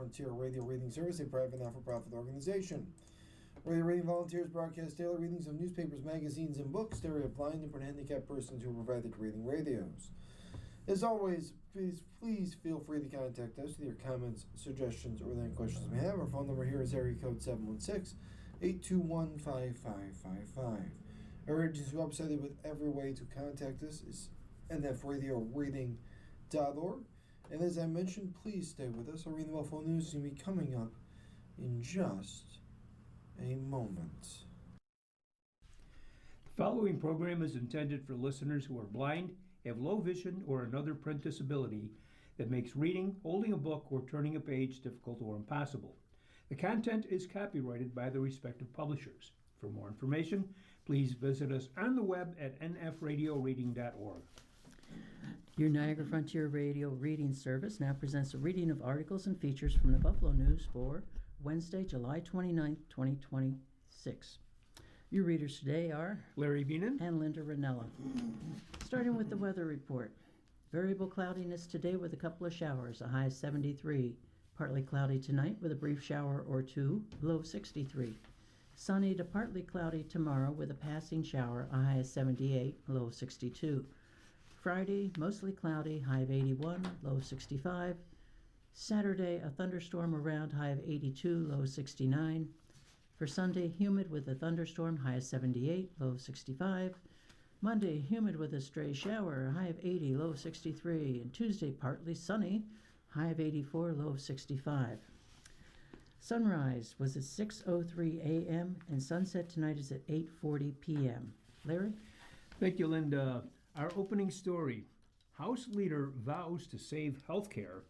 Frontier Radio Reading Service, a private not-for-profit organization. Radio Reading volunteers broadcast daily readings of newspapers, magazines, and books to area blind and handicapped persons who are provided reading radios. As always, please feel free to contact us with your comments, suggestions, or any questions you may have. Our phone number here is area code 716-821-5555. Our agency website with every way to contact us is nfradioreading.org. And as I mentioned, please stay with us. Our Reading the Buffalo News is going to be coming up in just a moment. The following program is intended for listeners who are blind, have low vision, or another print disability that makes reading, holding a book, or turning a page difficult or impossible. The content is copyrighted by the respective publishers. For more information, please visit us on the web at nfradioreading.org. Your Niagara Frontier Radio reading service now presents a reading of articles and features from the Buffalo News for Wednesday, July 29th, 2026. Your readers today are Larry Beenan and Linda Ranella. Starting with the weather report. Variable cloudiness today with a couple of showers, a high of 73. Partly cloudy tonight with a brief shower or two, low 63. Sunny to partly cloudy tomorrow with a passing shower, a high of 78, low 62. Friday, mostly cloudy, high of 81, low 65. Saturday, a thunderstorm around, high of 82, low 69. For Sunday, humid with a thunderstorm, high of 78, low 65. Monday, humid with a stray shower, high of 80, low 63. And Tuesday, partly sunny, high of 84, low 65. Sunrise was at 6:03 a.m. and sunset tonight is at 8:40 p.m. Larry? Thank you, Linda. Our opening story, House Leader vows to save healthcare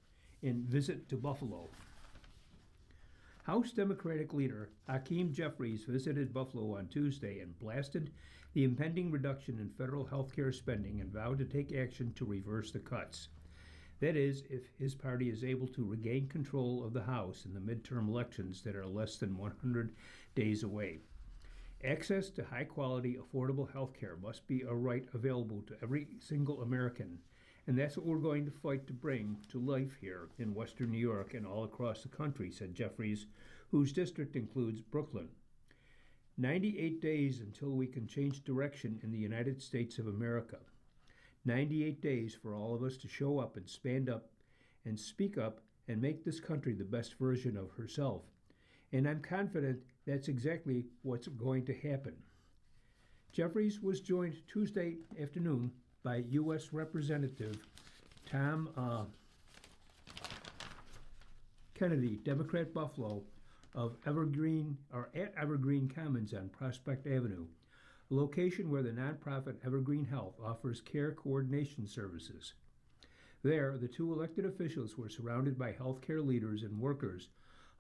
in visit to Buffalo. House Democratic Leader Hakeem Jeffries visited Buffalo on Tuesday and blasted the impending reduction in federal healthcare spending and vowed to take action to reverse the cuts. That is, if his party is able to regain control of the House in the midterm elections that are less than 100 days away. Access to high-quality, affordable health care must be a right available to every single American, and that's what we're going to fight to bring to life here in Western New York and all across the country, said Jeffries, whose district includes Brooklyn. 98 days until we can change direction in the United States of America. 98 days for all of us to show up and stand up and speak up and make this country the best version of herself. And I'm confident that's exactly what's going to happen. Jeffries was joined Tuesday afternoon by U.S. Representative Tom Kennedy, Democrat Buffalo, of at Evergreen Commons on Prospect Avenue, a location where the nonprofit Evergreen Health offers care coordination services. There, the two elected officials were surrounded by healthcare leaders and workers,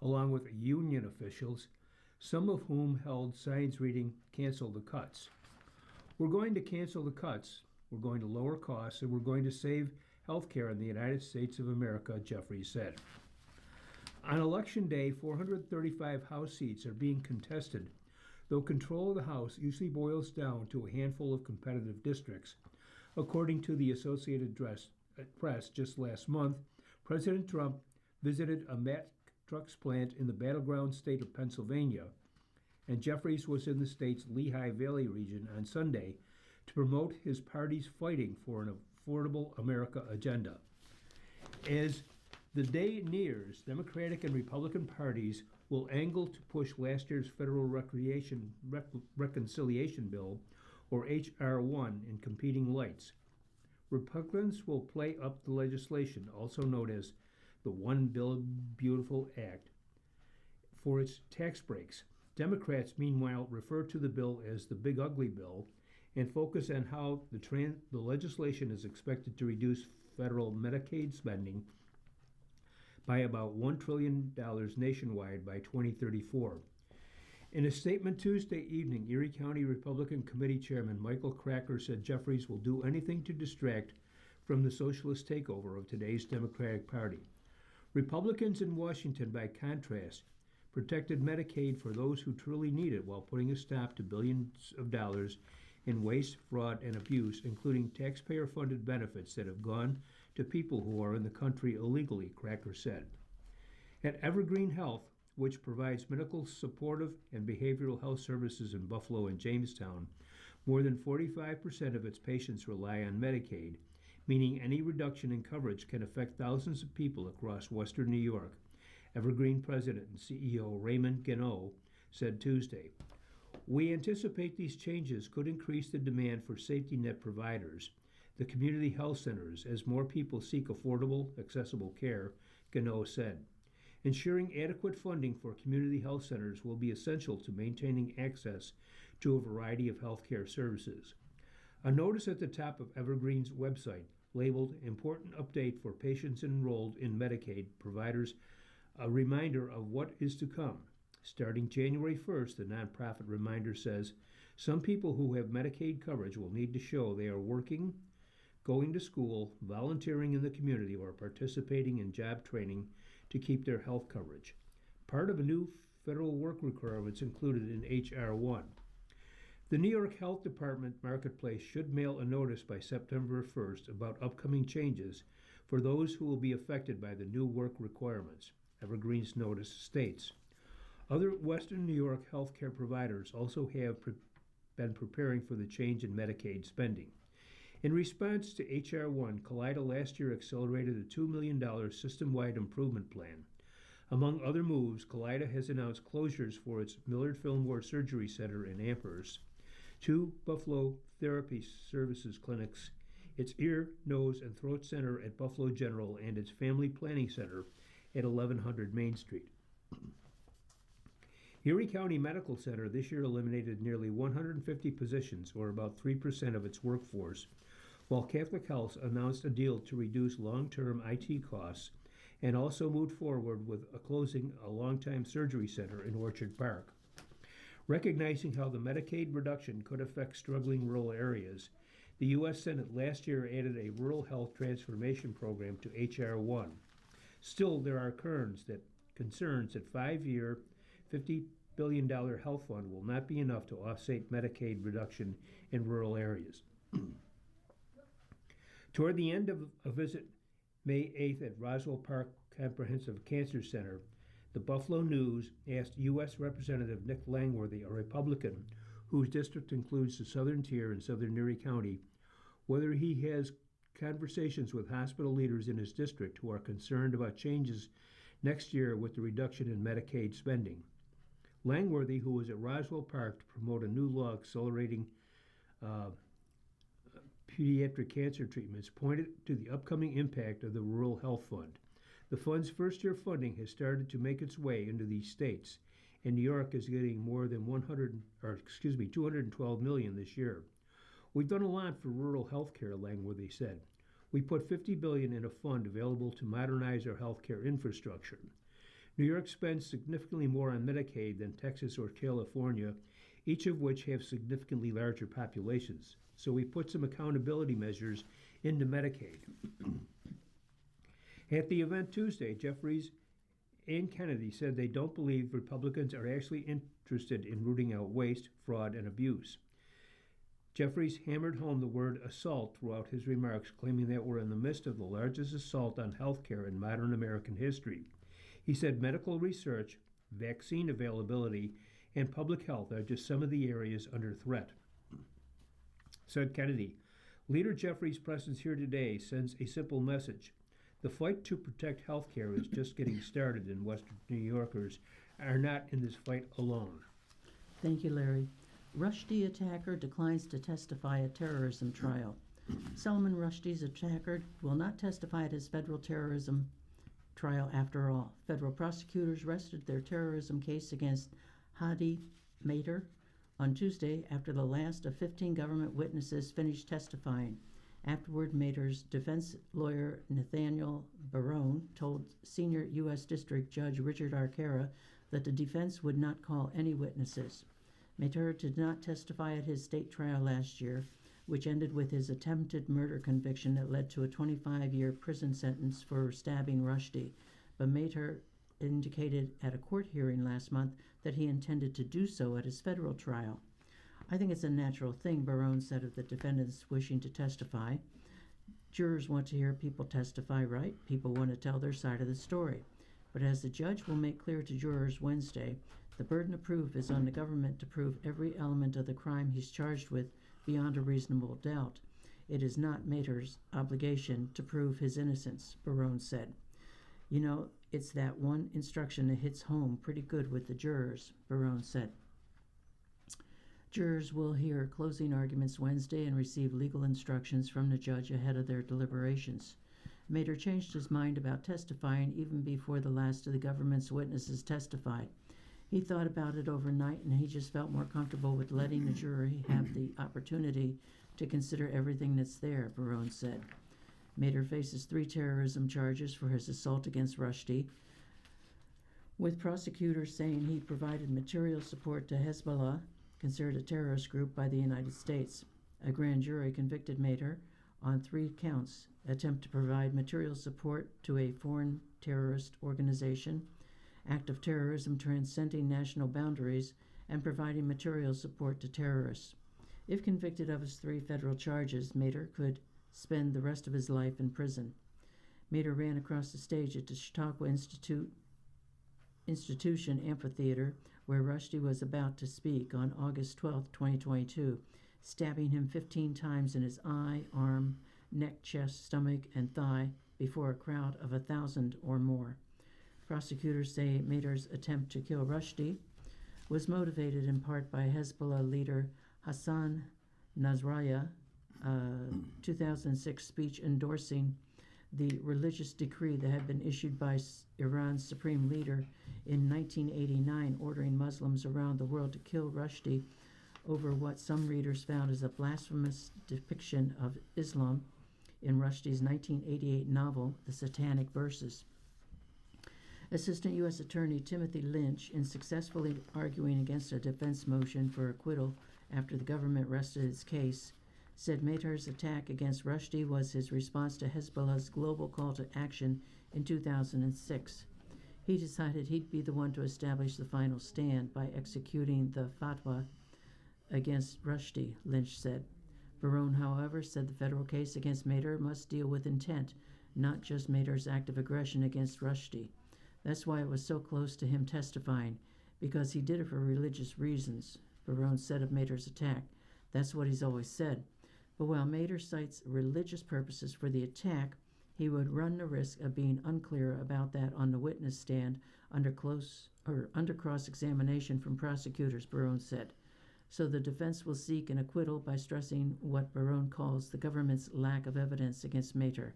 along with union officials, some of whom held signs reading, "Cancel the cuts." We're going to cancel the cuts, we're going to lower costs, and we're going to save health care in the United States of America, Jeffries said. On Election Day, 435 House seats are being contested, though control of the House usually boils down to a handful of competitive districts. According to the Associated Press, just last month, President Trump visited a Mack Trucks plant in the battleground state of Pennsylvania, and Jeffries was in the state's Lehigh Valley region on Sunday to promote his party's fighting for an affordable America agenda. As the day nears, Democratic and Republican parties will angle to push last year's federal reconciliation bill, or H.R. 1, in competing lights. Republicans will play up the legislation, also known as the One Big Beautiful Act, for its tax breaks. Democrats, meanwhile, refer to the bill as the Big Ugly Bill and focus on how the legislation is expected to reduce federal Medicaid spending by about $1 trillion nationwide by 2034. In a statement Tuesday evening, Erie County Republican Committee Chairman Michael Cracker said Jeffries will do anything to distract from the socialist takeover of today's Democratic Party. Republicans in Washington, by contrast, protected Medicaid for those who truly need it while putting a stop to billions of dollars in waste, fraud, and abuse, including taxpayer-funded benefits that have gone to people who are in the country illegally, Cracker said. At Evergreen Health, which provides medical, supportive, and behavioral health services in Buffalo and Jamestown, more than 45% of its patients rely on Medicaid, meaning any reduction in coverage can affect thousands of people across western New York. Evergreen President and CEO Raymond Gano said Tuesday, "We anticipate these changes could increase the demand for safety net providers, the community health centers, as more people seek affordable, accessible care," Gano said. Ensuring adequate funding for community health centers will be essential to maintaining access to a variety of healthcare services. A notice at the top of Evergreen's website, labeled Important Update for Patients Enrolled in Medicaid, providers a reminder of what is to come. Starting January 1st, the nonprofit reminder says, some people who have Medicaid coverage will need to show they are working, going to school, volunteering in the community, or participating in job training to keep their health coverage. Part of a new federal work requirements included in H.R. 1. The New York Health Department Marketplace should mail a notice by September 1st about upcoming changes for those who will be affected by the new work requirements, Evergreen's notice states. Other Western New York healthcare providers also have been preparing for the change in Medicaid spending. In response to H.R. 1, Kaleida last year accelerated a $2 million system-wide improvement plan. Among other moves, Kaleida has announced closures for its Millard Fillmore Surgery Center in Amherst, 2 Buffalo Therapy Services clinics, its Ear, Nose, and Throat Center at Buffalo General, and its Family Planning Center at 1100 Main Street. Erie County Medical Center this year eliminated nearly 150 positions, or about 3% of its workforce, while Catholic Health announced a deal to reduce long-term IT costs and also moved forward with closing a longtime surgery center in Orchard Park. Recognizing how the Medicaid reduction could affect struggling rural areas, the U.S. Senate last year added a Rural Health Transformation Program to H.R. 1. Still, there are concerns that 5-year, $50 billion health fund will not be enough to offset Medicaid reduction in rural areas. Toward the end of a visit May 8th at Roswell Park Comprehensive Cancer Center, the Buffalo News asked U.S. Representative Nick Langworthy, a Republican whose district includes the southern tier in southern Erie County, whether he has conversations with hospital leaders in his district who are concerned about changes next year with the reduction in Medicaid spending. Langworthy, who was at Roswell Park to promote a new law accelerating pediatric cancer treatments, pointed to the upcoming impact of the Rural Health Fund. The fund's first-year funding has started to make its way into these states, and New York is getting more than $212 million this year. We've done a lot for rural health care, Langworthy said. We put $50 billion in a fund available to modernize our healthcare infrastructure. New York spends significantly more on Medicaid than Texas or California, each of which have significantly larger populations. So we put some accountability measures into Medicaid. At the event Tuesday, Jeffries and Kennedy said they don't believe Republicans are actually interested in rooting out waste, fraud, and abuse. Jeffries hammered home the word assault throughout his remarks, claiming that we're in the midst of the largest assault on health care in modern American history. He said medical research, vaccine availability, and public health are just some of the areas under threat. Said Kennedy, Leader Jeffries' presence here today sends a simple message. The fight to protect health care is just getting started, and Western New Yorkers are not in this fight alone. Thank you, Larry. Rushdie attacker declines to testify at terrorism trial. Salman Rushdie's attacker will not testify at his federal terrorism trial after all. Federal prosecutors rested their terrorism case against Hadi Matar on Tuesday after the last of 15 government witnesses finished testifying. Afterward, Matar's defense lawyer Nathaniel Barone told senior U.S. District Judge Richard Arcara that the defense would not call any witnesses. Matar did not testify at his state trial last year, which ended with his attempted murder conviction that led to a 25-year prison sentence for stabbing Rushdie. But Matar indicated at a court hearing last month that he intended to do so at his federal trial. I think it's a natural thing, Barone said of the defendants wishing to testify. Jurors want to hear people testify, right? People want to tell their side of the story. But as the judge will make clear to jurors Wednesday, the burden of proof is on the government to prove every element of the crime he's charged with beyond a reasonable doubt. It is not Mater's obligation to prove his innocence, Barone said. You know, it's that one instruction that hits home pretty good with the jurors, Barone said. Jurors will hear closing arguments Wednesday and receive legal instructions from the judge ahead of their deliberations. Mater changed his mind about testifying even before the last of the government's witnesses testified. He thought about it overnight, and he just felt more comfortable with letting the jury have the opportunity to consider everything that's there, Barone said. Mater faces 3 terrorism charges for his assault against Rushdie, with prosecutors saying he provided material support to Hezbollah, considered a terrorist group by the United States. A grand jury convicted Mater on 3 counts: attempt to provide material support to a foreign terrorist organization, act of terrorism transcending national boundaries, and providing material support to terrorists. If convicted of his 3 federal charges, Mater could spend the rest of his life in prison. Mater ran across the stage at the Chautauqua Institution Amphitheater, where Rushdie was about to speak, on August 12, 2022, stabbing him 15 times in his eye, arm, neck, chest, stomach, and thigh before a crowd of 1,000 or more. Prosecutors say Mater's attempt to kill Rushdie was motivated in part by Hezbollah leader Hassan Nasrallah, 2006 speech endorsing the religious decree that had been issued by Iran's supreme leader in 1989, ordering Muslims around the world to kill Rushdie over what some readers found as a blasphemous depiction of Islam in Rushdie's 1988 novel, The Satanic Verses. Assistant U.S. Attorney Timothy Lynch, in successfully arguing against a defense motion for acquittal after the government rested its case, said Mater's attack against Rushdie was his response to Hezbollah's global call to action in 2006. He decided he'd be the one to establish the final stand by executing the fatwa against Rushdie, Lynch said. Barone, however, said the federal case against Mater must deal with intent, not just Mater's act of aggression against Rushdie. That's why it was so close to him testifying, because he did it for religious reasons, Barone said of Mater's attack. That's what he's always said. But while Mater cites religious purposes for the attack, he would run the risk of being unclear about that on the witness stand under cross-examination from prosecutors, Barone said. So the defense will seek an acquittal by stressing what Barone calls the government's lack of evidence against Mater.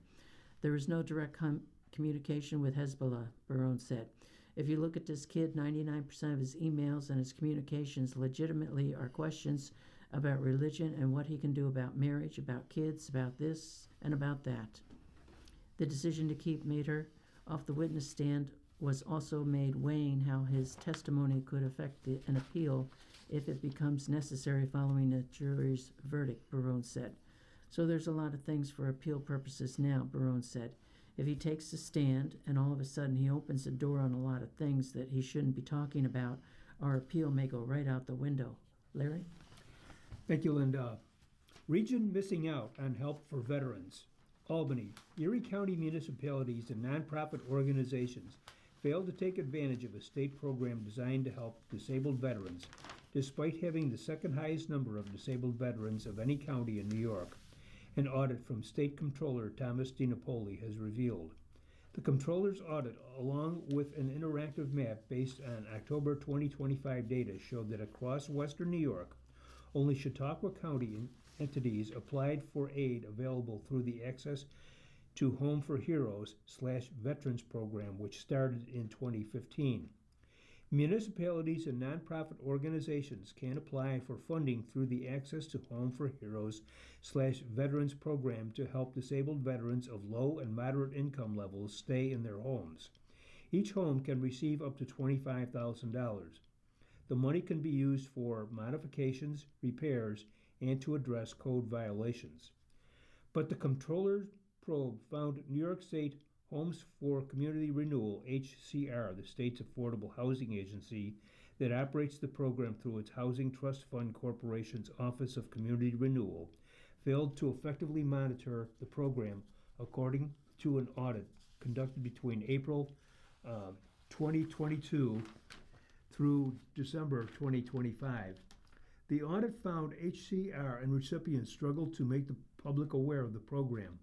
There is no direct communication with Hezbollah, Barone said. If you look at this kid, 99% of his emails and his communications legitimately are questions about religion and what he can do about marriage, about kids, about this, and about that. The decision to keep Mater off the witness stand was also made weighing how his testimony could affect an appeal if it becomes necessary following the jury's verdict, Barone said. So there's a lot of things for appeal purposes now, Barone said. If he takes the stand and all of a sudden he opens the door on a lot of things that he shouldn't be talking about, our appeal may go right out the window. Larry? Thank you, Linda. Region missing out on help for veterans. Albany, Erie County municipalities and nonprofit organizations failed to take advantage of a state program designed to help disabled veterans, despite having the second highest number of disabled veterans of any county in New York. An audit from State Comptroller Thomas DiNapoli has revealed. The Comptroller's audit, along with an interactive map based on October 2025 data, showed that across western New York, only Chautauqua County entities applied for aid available through the Access to Home for Heroes/Veterans program, which started in 2015. Municipalities and nonprofit organizations can apply for funding through the Access to Home for Heroes/Veterans program to help disabled veterans of low and moderate income levels stay in their homes. Each home can receive up to $25,000. The money can be used for modifications, repairs, and to address code violations. But the Comptroller's probe found New York State Homes for Community Renewal, HCR, the state's affordable housing agency that operates the program through its Housing Trust Fund Corporation's Office of Community Renewal, failed to effectively monitor the program according to an audit conducted between April 2022 through December 2025. The audit found HCR and recipients struggled to make the public aware of the program.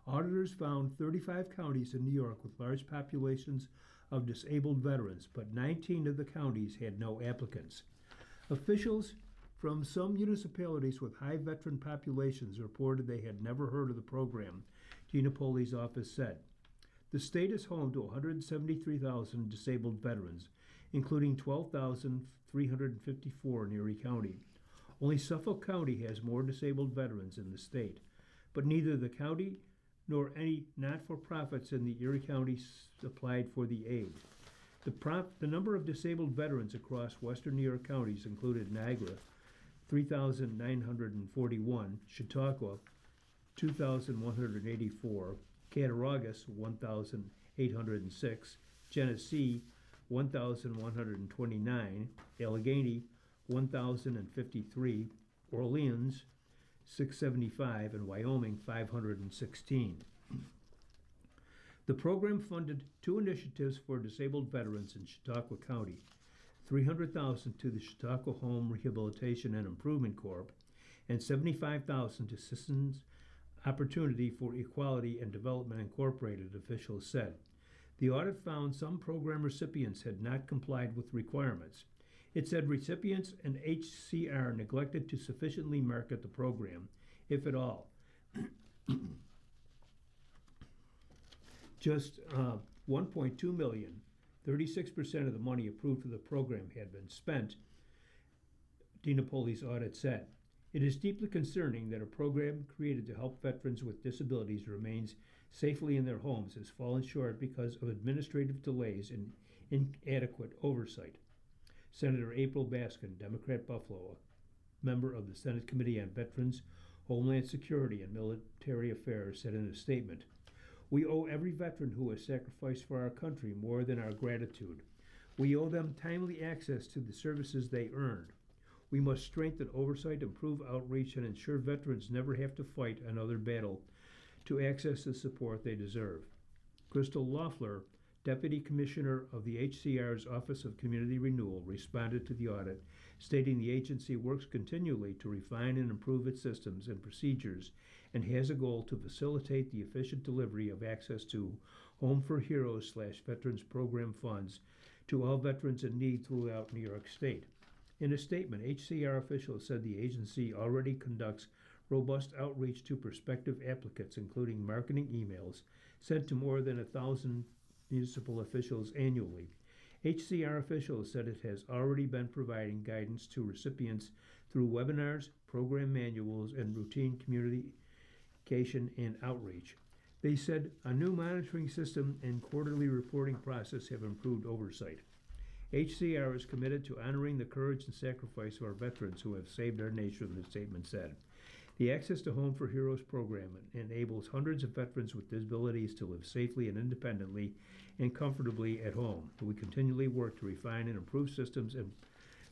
Auditors found 35 counties in New York with large populations of disabled veterans, but 19 of the counties had no applicants. Officials from some municipalities with high veteran populations reported they had never heard of the program, Gina Poli's office said. The state is home to 173,000 disabled veterans, including 12,354 in Erie County. Only Suffolk County has more disabled veterans in the state, but neither the county nor any not-for-profits in the Erie County applied for the aid. The number of disabled veterans across western New York counties included Niagara, 3,941, Chautauqua, 2,184, Cattaraugus, 1,806, Genesee, 1,129, Allegheny, 1,053, Orleans, 675, and Wyoming, 516. The program funded 2 initiatives for disabled veterans in Chautauqua County, $300,000 to the Chautauqua Home Rehabilitation and Improvement Corp., and $75,000 to Citizens Opportunity for Equality and Development Incorporated, officials said. The audit found some program recipients had not complied with requirements. It said recipients and HCR neglected to sufficiently market the program, if at all. Just 1.2 million, 36% of the money approved for the program had been spent, Gina Poli's audit said. It is deeply concerning that a program created to help veterans with disabilities remains safely in their homes has fallen short because of administrative delays and inadequate oversight. Senator April Baskin, Democrat Buffalo, a member of the Senate Committee on Veterans, Homeland Security, and Military Affairs, said in a statement, "We owe every veteran who has sacrificed for our country more than our gratitude. We owe them timely access to the services they earned. We must strengthen oversight, improve outreach, and ensure veterans never have to fight another battle to access the support they deserve." Crystal Loeffler, Deputy Commissioner of the HCR's Office of Community Renewal, responded to the audit, stating the agency works continually to refine and improve its systems and procedures and has a goal to facilitate the efficient delivery of access to Home for Heroes / Veterans Program funds to all veterans in need throughout New York State. In a statement, HCR officials said the agency already conducts robust outreach to prospective applicants, including marketing emails sent to more than 1,000 municipal officials annually. HCR officials said it has already been providing guidance to recipients through webinars, program manuals, and routine communication and outreach. They said a new monitoring system and quarterly reporting process have improved oversight. HCR is committed to honoring the courage and sacrifice of our veterans who have saved our nation, the statement said. The Access to Home for Heroes program enables hundreds of veterans with disabilities to live safely and independently and comfortably at home. We continually work to refine and improve systems and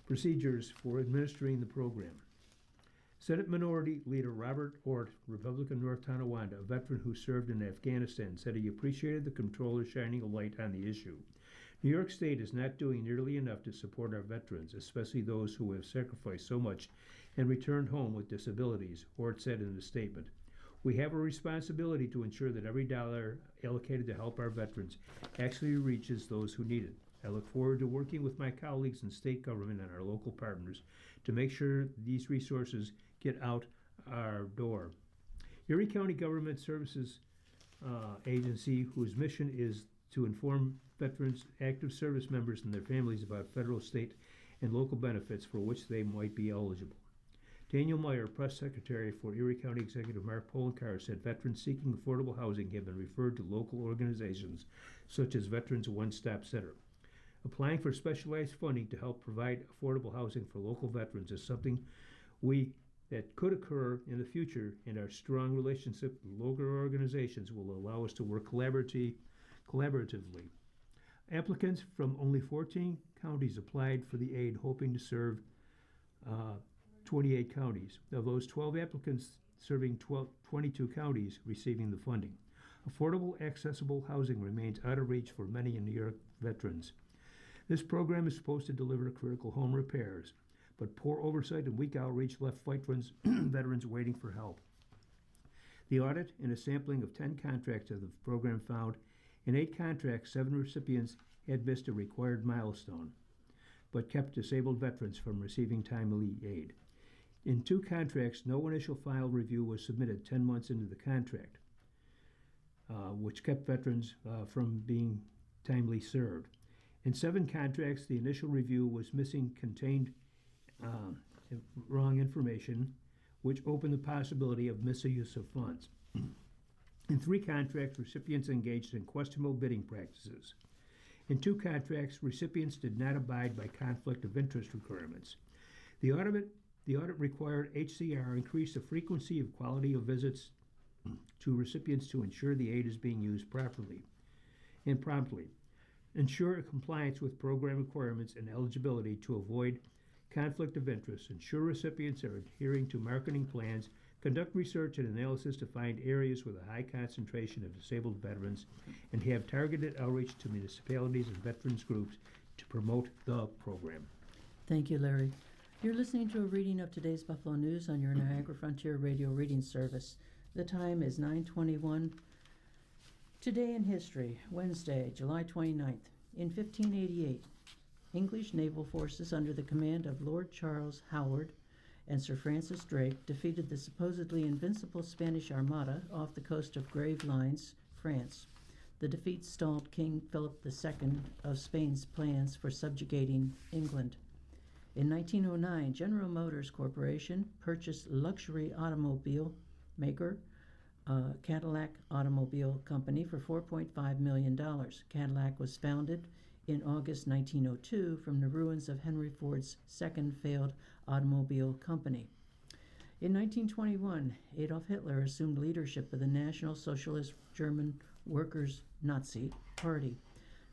procedures for administering the program. Senate Minority Leader Robert Ort, Republican North Tonawanda, a veteran who served in Afghanistan, said he appreciated the controller shining a light on the issue. New York State is not doing nearly enough to support our veterans, especially those who have sacrificed so much and returned home with disabilities, Ort said in a statement. We have a responsibility to ensure that every dollar allocated to help our veterans actually reaches those who need it. I look forward to working with my colleagues in state government and our local partners to make sure these resources get out our door. Erie County Government Services Agency, whose mission is to inform veterans, active service members, and their families about federal, state, and local benefits for which they might be eligible. Daniel Meyer, Press Secretary for Erie County Executive Mark Poloncarz, said veterans seeking affordable housing have been referred to local organizations such as Veterans One Stop Center. Applying for specialized funding to help provide affordable housing for local veterans is something that could occur in the future, and our strong relationship with local organizations will allow us to work collaboratively. Applicants from only 14 counties applied for the aid, hoping to serve 28 counties. Of those, 12 applicants serving 22 counties receiving the funding. Affordable, accessible housing remains out of reach for many in New York veterans. This program is supposed to deliver critical home repairs, but poor oversight and weak outreach left veterans waiting for help. The audit and a sampling of 10 contracts of the program found in 8 contracts, 7 recipients had missed a required milestone, but kept disabled veterans from receiving timely aid. In 2 contracts, no initial file review was submitted 10 months into the contract, which kept veterans from being timely served. In 7 contracts, the initial review was missing contained wrong information, which opened the possibility of misuse of funds. In 3 contracts, recipients engaged in questionable bidding practices. In 2 contracts, recipients did not abide by conflict of interest requirements. The audit required HCR increase the frequency of quality of visits to recipients to ensure the aid is being used properly and promptly. Ensure compliance with program requirements and eligibility to avoid conflict of interest. Ensure recipients are adhering to marketing plans. Conduct research and analysis to find areas with a high concentration of disabled veterans and have targeted outreach to municipalities and veterans groups to promote the program. Thank you, Larry. You're listening to a reading of today's Buffalo News on your Niagara Frontier Radio reading service. The time is 9:21. Today in history, Wednesday, July 29th. In 1588, English naval forces under the command of Lord Charles Howard and Sir Francis Drake defeated the supposedly invincible Spanish Armada off the coast of Gravelines, France. The defeat stalled King Philip II of Spain's plans for subjugating England. In 1909, General Motors Corporation purchased luxury automobile maker Cadillac Automobile Company for $4.5 million. Cadillac was founded in August 1902 from the ruins of Henry Ford's second failed automobile company. In 1921, Adolf Hitler assumed leadership of the National Socialist German Workers' Nazi Party.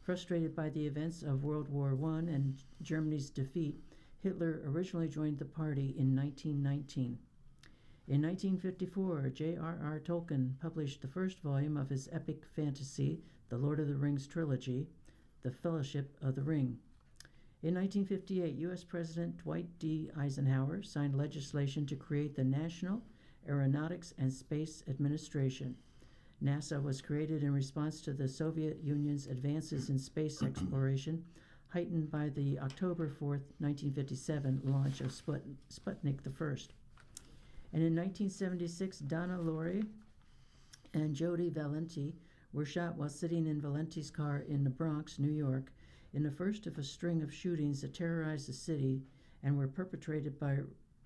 Frustrated by the events of World War I and Germany's defeat, Hitler originally joined the party in 1919. In 1954, J.R.R. Tolkien published the first volume of his epic fantasy, The Lord of the Rings trilogy, The Fellowship of the Ring. In 1958, U.S. President Dwight D. Eisenhower signed legislation to create the National Aeronautics and Space Administration. NASA was created in response to the Soviet Union's advances in space exploration, heightened by the October 4, 1957 launch of Sputnik I. And in 1976, Donna Laurie and Jody Valenti were shot while sitting in Valenti's car in the Bronx, New York, in the first of a string of shootings that terrorized the city and were perpetrated by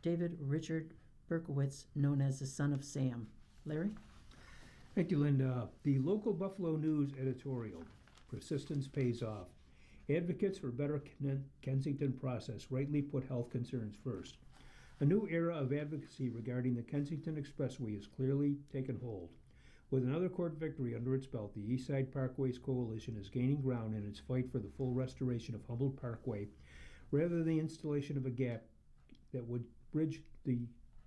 David Richard Berkowitz, known as the Son of Sam. Larry? Thank you, Linda. The local Buffalo News editorial, Persistence Pays Off. Advocates for better Kensington process rightly put health concerns first. A new era of advocacy regarding the Kensington Expressway has clearly taken hold. With another court victory under its belt, the Eastside Parkways Coalition is gaining ground in its fight for the full restoration of Humboldt Parkway, rather than the installation of a gap that would bridge the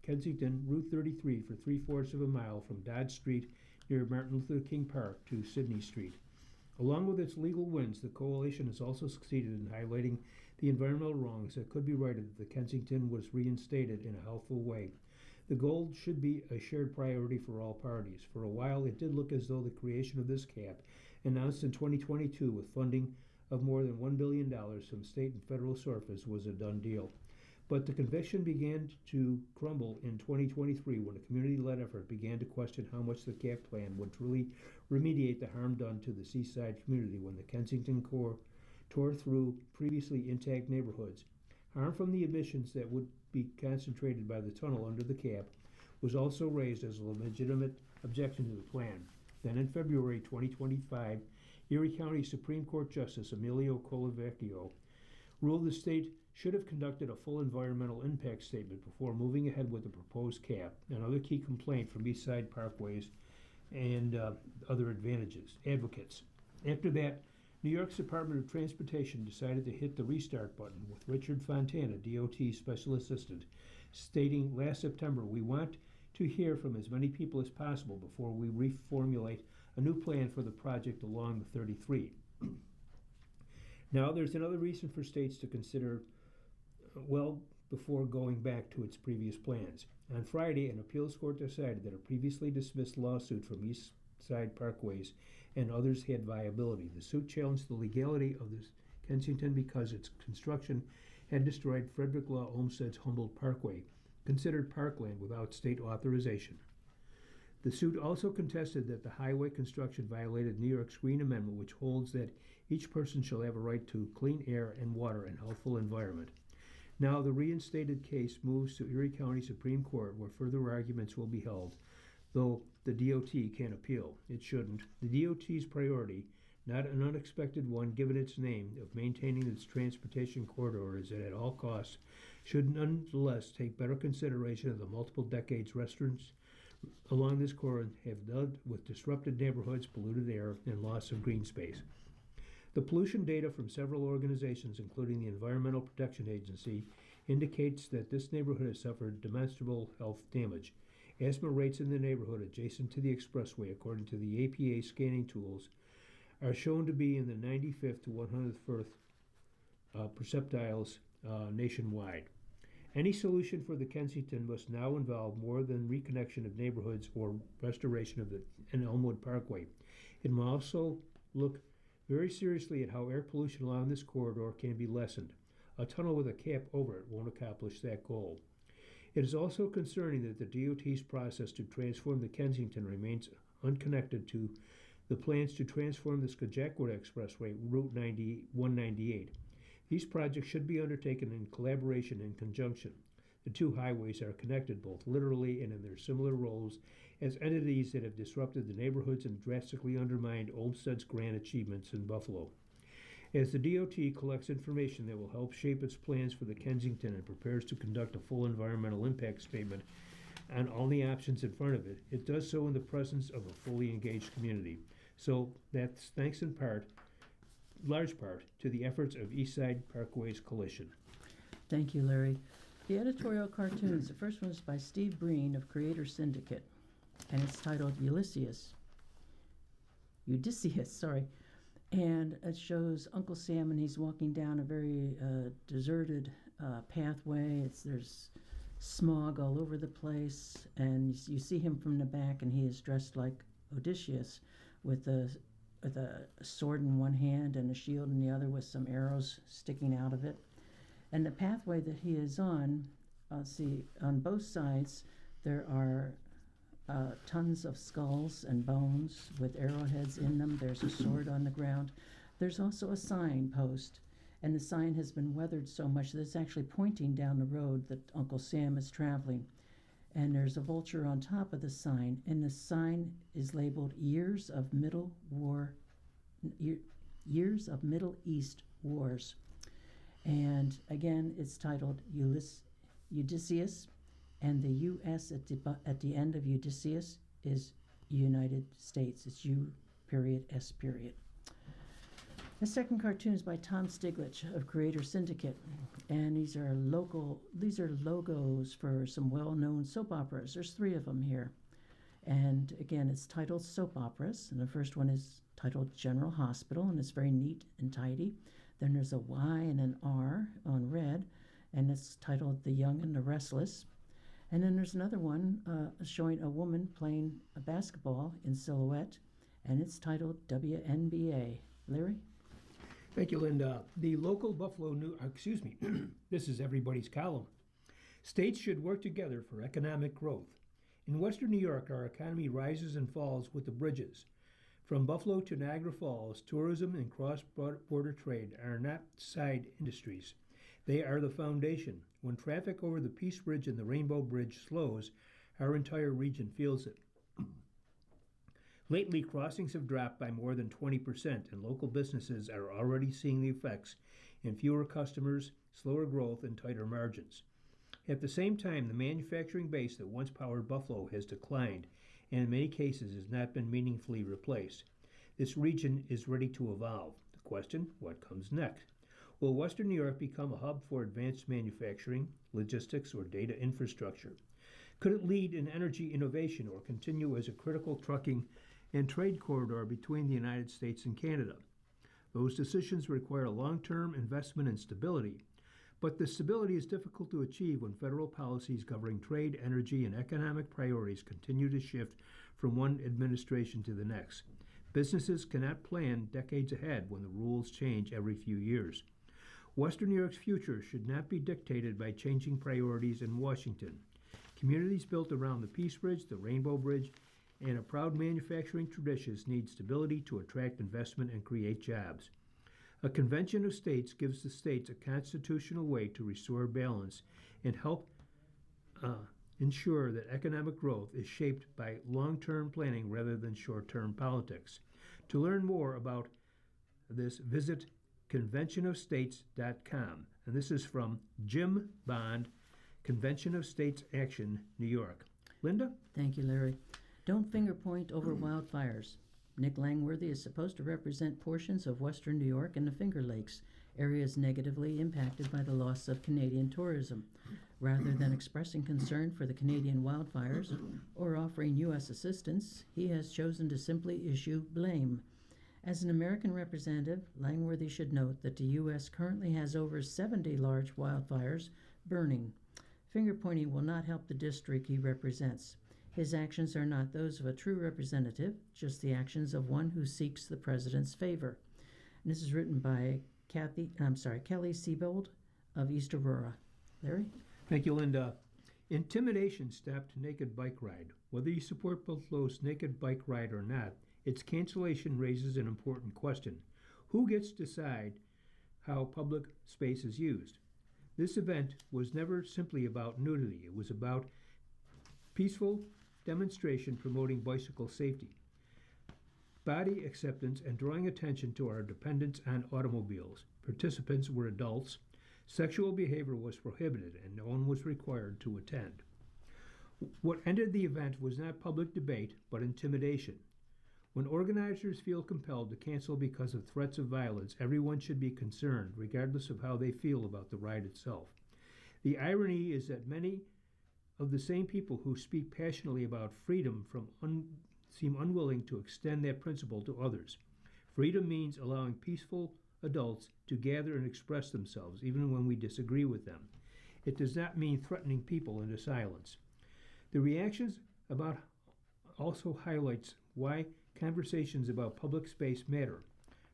Kensington Route 33 for 3/4 of a mile from Dodge Street near Martin Luther King Park to Sidney Street. Along with its legal wins, the coalition has also succeeded in highlighting the environmental wrongs that could be righted if the Kensington was reinstated in a healthful way. The goal should be a shared priority for all parties. For a while, it did look as though the creation of this cap, announced in 2022 with funding of more than $1 billion from state and federal sources, was a done deal. But the conviction began to crumble in 2023 when a community-led effort began to question how much the cap plan would truly remediate the harm done to the seaside community when the Kensington Core tore through previously intact neighborhoods. Harm from the emissions that would be concentrated by the tunnel under the cap was also raised as a legitimate objection to the plan. Then in February 2025, Erie County Supreme Court Justice Emilio Colavecchio ruled the state should have conducted a full environmental impact statement before moving ahead with the proposed cap, another key complaint from Eastside Parkways and other advocates. After that, New York's Department of Transportation decided to hit the restart button with Richard Fontana, DOT Special Assistant, stating last September, "We want to hear from as many people as possible before we reformulate a new plan for the project along the 33. Now there's another reason for states to consider well before going back to its previous plans. On Friday, an appeals court decided that a previously dismissed lawsuit from East Side Parkways and others had viability. The suit challenged the legality of this Kensington because its construction had destroyed Frederick Law Olmsted's Humboldt Parkway, considered parkland without state authorization. The suit also contested that the highway construction violated New York's Green Amendment, which holds that each person shall have a right to clean air and water and healthful environment. Now the reinstated case moves to Erie County Supreme Court, where further arguments will be held, though the DOT can't appeal. It shouldn't. The DOT's priority, not an unexpected one given its name of maintaining its transportation corridors at all costs, should nonetheless take better consideration of the multiple decades restaurants along this corridor have dealt with disrupted neighborhoods, polluted air, and loss of green space. The pollution data from several organizations, including the Environmental Protection Agency, indicates that this neighborhood has suffered demonstrable health damage. Asthma rates in the neighborhood adjacent to the expressway, according to the APA scanning tools, are shown to be in the 95th to 101st percentiles nationwide. Any solution for the Kensington must now involve more than reconnection of neighborhoods or restoration of the Elmwood Parkway. It must also look very seriously at how air pollution along this corridor can be lessened. A tunnel with a cap over it won't accomplish that goal. It is also concerning that the DOT's process to transform the Kensington remains unconnected to the plans to transform the Skagakwood Expressway, Route 198. These projects should be undertaken in collaboration and conjunction. The two highways are connected both literally and in their similar roles as entities that have disrupted the neighborhoods and drastically undermined Olmsted's grand achievements in Buffalo. As the DOT collects information that will help shape its plans for the Kensington and prepares to conduct a full environmental impact statement on all the options in front of it, it does so in the presence of a fully engaged community. So that's thanks in large part, to the efforts of East Side Parkways Coalition. Thank you, Larry. The editorial cartoons, the first one is by Steve Breen of Creator Syndicate, and it's titled Odysseus, and it shows Uncle Sam, and he's walking down a very deserted pathway. There's smog all over the place, and you see him from the back, and he is dressed like Odysseus with a sword in one hand and a shield in the other with some arrows sticking out of it. And the pathway that he is on, on both sides there are tons of skulls and bones with arrowheads in them. There's a sword on the ground. There's also a sign post, and the sign has been weathered so much that it's actually pointing down the road that Uncle Sam is traveling. And there's a vulture on top of the sign, and the sign is labeled Years of Middle East Wars. And again, it's titled Odysseus, and the U.S. at the end of Odysseus is United States. It's U.S. The second cartoon is by Tom Stiglich of Creator Syndicate, and these are logos for some well-known soap operas. There's 3 of them here, and again, it's titled Soap Operas, and the first one is titled General Hospital, and it's very neat and tidy. Then there's a Y and an R on red, and it's titled The Young and the Restless. And then there's another one showing a woman playing a basketball in silhouette, and it's titled WNBA. Larry? Thank you, Linda. The local Buffalo this is everybody's column. States should work together for economic growth. In Western New York, our economy rises and falls with the bridges. From Buffalo to Niagara Falls, tourism and cross-border trade are not side industries. They are the foundation. When traffic over the Peace Bridge and the Rainbow Bridge slows, our entire region feels it. Lately, crossings have dropped by more than 20%, and local businesses are already seeing the effects in fewer customers, slower growth, and tighter margins. At the same time, the manufacturing base that once powered Buffalo has declined, and in many cases has not been meaningfully replaced. This region is ready to evolve. The question, what comes next? Will Western New York become a hub for advanced manufacturing, logistics, or data infrastructure? Could it lead in energy innovation or continue as a critical trucking and trade corridor between the United States and Canada? Those decisions require long-term investment and stability, but the stability is difficult to achieve when federal policies governing trade, energy, and economic priorities continue to shift from one administration to the next. Businesses cannot plan decades ahead when the rules change every few years. Western New York's future should not be dictated by changing priorities in Washington. Communities built around the Peace Bridge, the Rainbow Bridge, and a proud manufacturing traditions need stability to attract investment and create jobs. A convention of states gives the states a constitutional way to restore balance and help ensure that economic growth is shaped by long-term planning rather than short-term politics. To learn more about this, visit conventionofstates.com. And this is from Jim Bond, Convention of States Action, New York. Linda? Thank you, Larry. Don't finger point over wildfires. Nick Langworthy is supposed to represent portions of western New York and the Finger Lakes, areas negatively impacted by the loss of Canadian tourism. Rather than expressing concern for the Canadian wildfires or offering U.S. assistance, he has chosen to simply issue blame. As an American representative, Langworthy should note that the U.S. currently has over 70 large wildfires burning. Finger pointing will not help the district he represents. His actions are not those of a true representative, just the actions of one who seeks the president's favor. And this is written by Kelly Siebold of East Aurora. Larry? Thank you, Linda. Intimidation stopped Naked Bike Ride. Whether you support Buffalo's Naked Bike Ride or not, its cancellation raises an important question. Who gets to decide how public space is used? This event was never simply about nudity. It was about peaceful demonstration promoting bicycle safety, body acceptance, and drawing attention to our dependence on automobiles. Participants were adults. Sexual behavior was prohibited, and no one was required to attend. What ended the event was not public debate, but intimidation. When organizers feel compelled to cancel because of threats of violence, everyone should be concerned, regardless of how they feel about the ride itself. The irony is that many of the same people who speak passionately about freedom seem unwilling to extend that principle to others. Freedom means allowing peaceful adults to gather and express themselves, even when we disagree with them. It does not mean threatening people into silence. The reactions about also highlights why conversations about public space matter.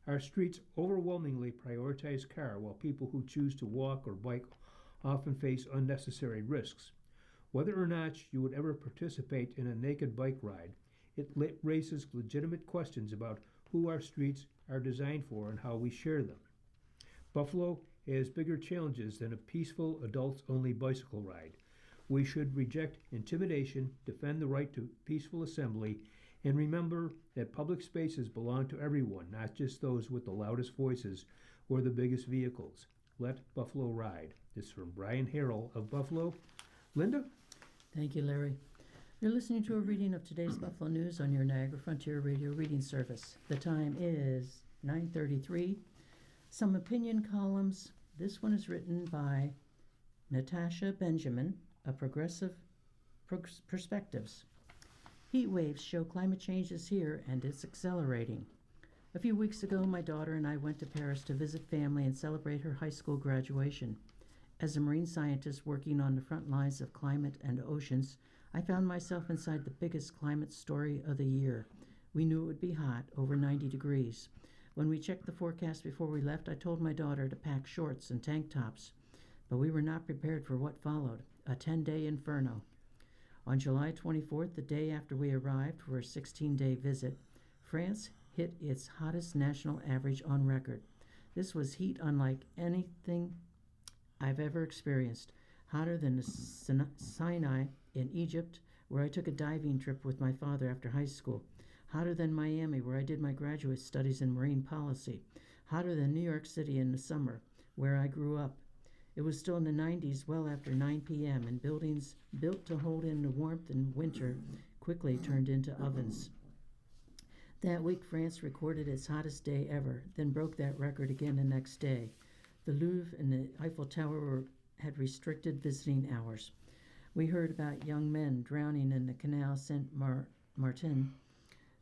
Our streets overwhelmingly prioritize car, while people who choose to walk or bike often face unnecessary risks. Whether or not you would ever participate in a naked bike ride, it raises legitimate questions about who our streets are designed for and how we share them. Buffalo has bigger challenges than a peaceful adults-only bicycle ride. We should reject intimidation, defend the right to peaceful assembly, and remember that public spaces belong to everyone, not just those with the loudest voices or the biggest vehicles. Let Buffalo ride. This is from Brian Harrell of Buffalo. Linda? Thank you, Larry. You're listening to a reading of today's Buffalo News on your Niagara Frontier Radio reading service. The time is 9:33. Some opinion columns. This one is written by Natasha Benjamin of Progressive Perspectives. Heat waves show climate change is here and it's accelerating. A few weeks ago, my daughter and I went to Paris to visit family and celebrate her high school graduation. As a marine scientist working on the front lines of climate and oceans, I found myself inside the biggest climate story of the year. We knew it would be hot, over 90 degrees. When we checked the forecast before we left, I told my daughter to pack shorts and tank tops. But we were not prepared for what followed, a 10-day inferno. On July 24th, the day after we arrived for a 16-day visit, France hit its hottest national average on record. This was heat unlike anything I've ever experienced, hotter than the Sinai in Egypt, where I took a diving trip with my father after high school, hotter than Miami, where I did my graduate studies in marine policy, hotter than New York City in the summer, where I grew up. It was still in the 90s well after 9 p.m., and buildings built to hold in the warmth in winter quickly turned into ovens. That week, France recorded its hottest day ever, then broke that record again the next day. The Louvre and the Eiffel Tower had restricted visiting hours. We heard about young men drowning in the Canal Saint-Martin,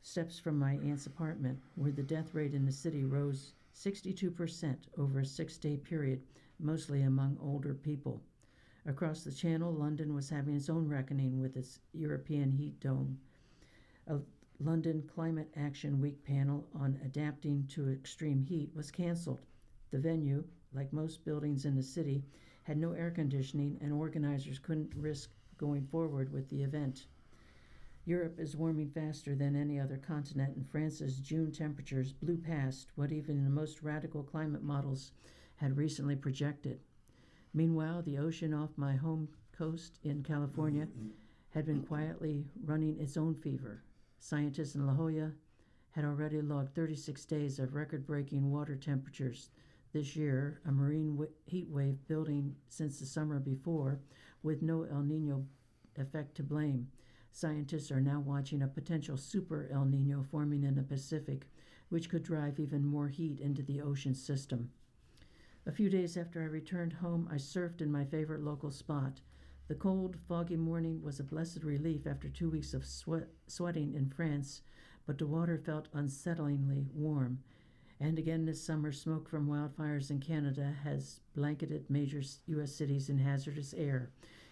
steps from my aunt's apartment, where the death rate in the city rose 62% over a 6-day period, mostly among older people. Across the Channel, London was having its own reckoning with its European heat dome. A London Climate Action Week panel on adapting to extreme heat was cancelled. The venue, like most buildings in the city, had no air conditioning, and organizers couldn't risk going forward with the event. Europe is warming faster than any other continent, and France's June temperatures blew past what even the most radical climate models had recently projected. Meanwhile, the ocean off my home coast in California had been quietly running its own fever. Scientists in La Jolla had already logged 36 days of record-breaking water temperatures this year, a marine heat wave building since the summer before, with no El Nino effect to blame. Scientists are now watching a potential super El Nino forming in the Pacific, which could drive even more heat into the ocean system. A few days after I returned home, I surfed in my favorite local spot. The cold, foggy morning was a blessed relief after 2 weeks of sweating in France, but the water felt unsettlingly warm. And again this summer, smoke from wildfires in Canada has blanketed major U.S. cities in hazardous air.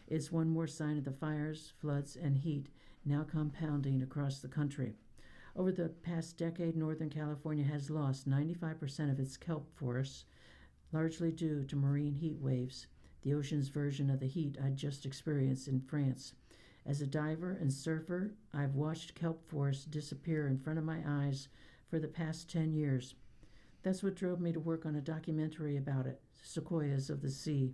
It's one more sign of the fires, floods, and heat now compounding across the country. Over the past decade, Northern California has lost 95% of its kelp forests, largely due to marine heat waves, the ocean's version of the heat I'd just experienced in France. As a diver and surfer, I've watched kelp forests disappear in front of my eyes for the past 10 years. That's what drove me to work on a documentary about it, Sequoias of the Sea.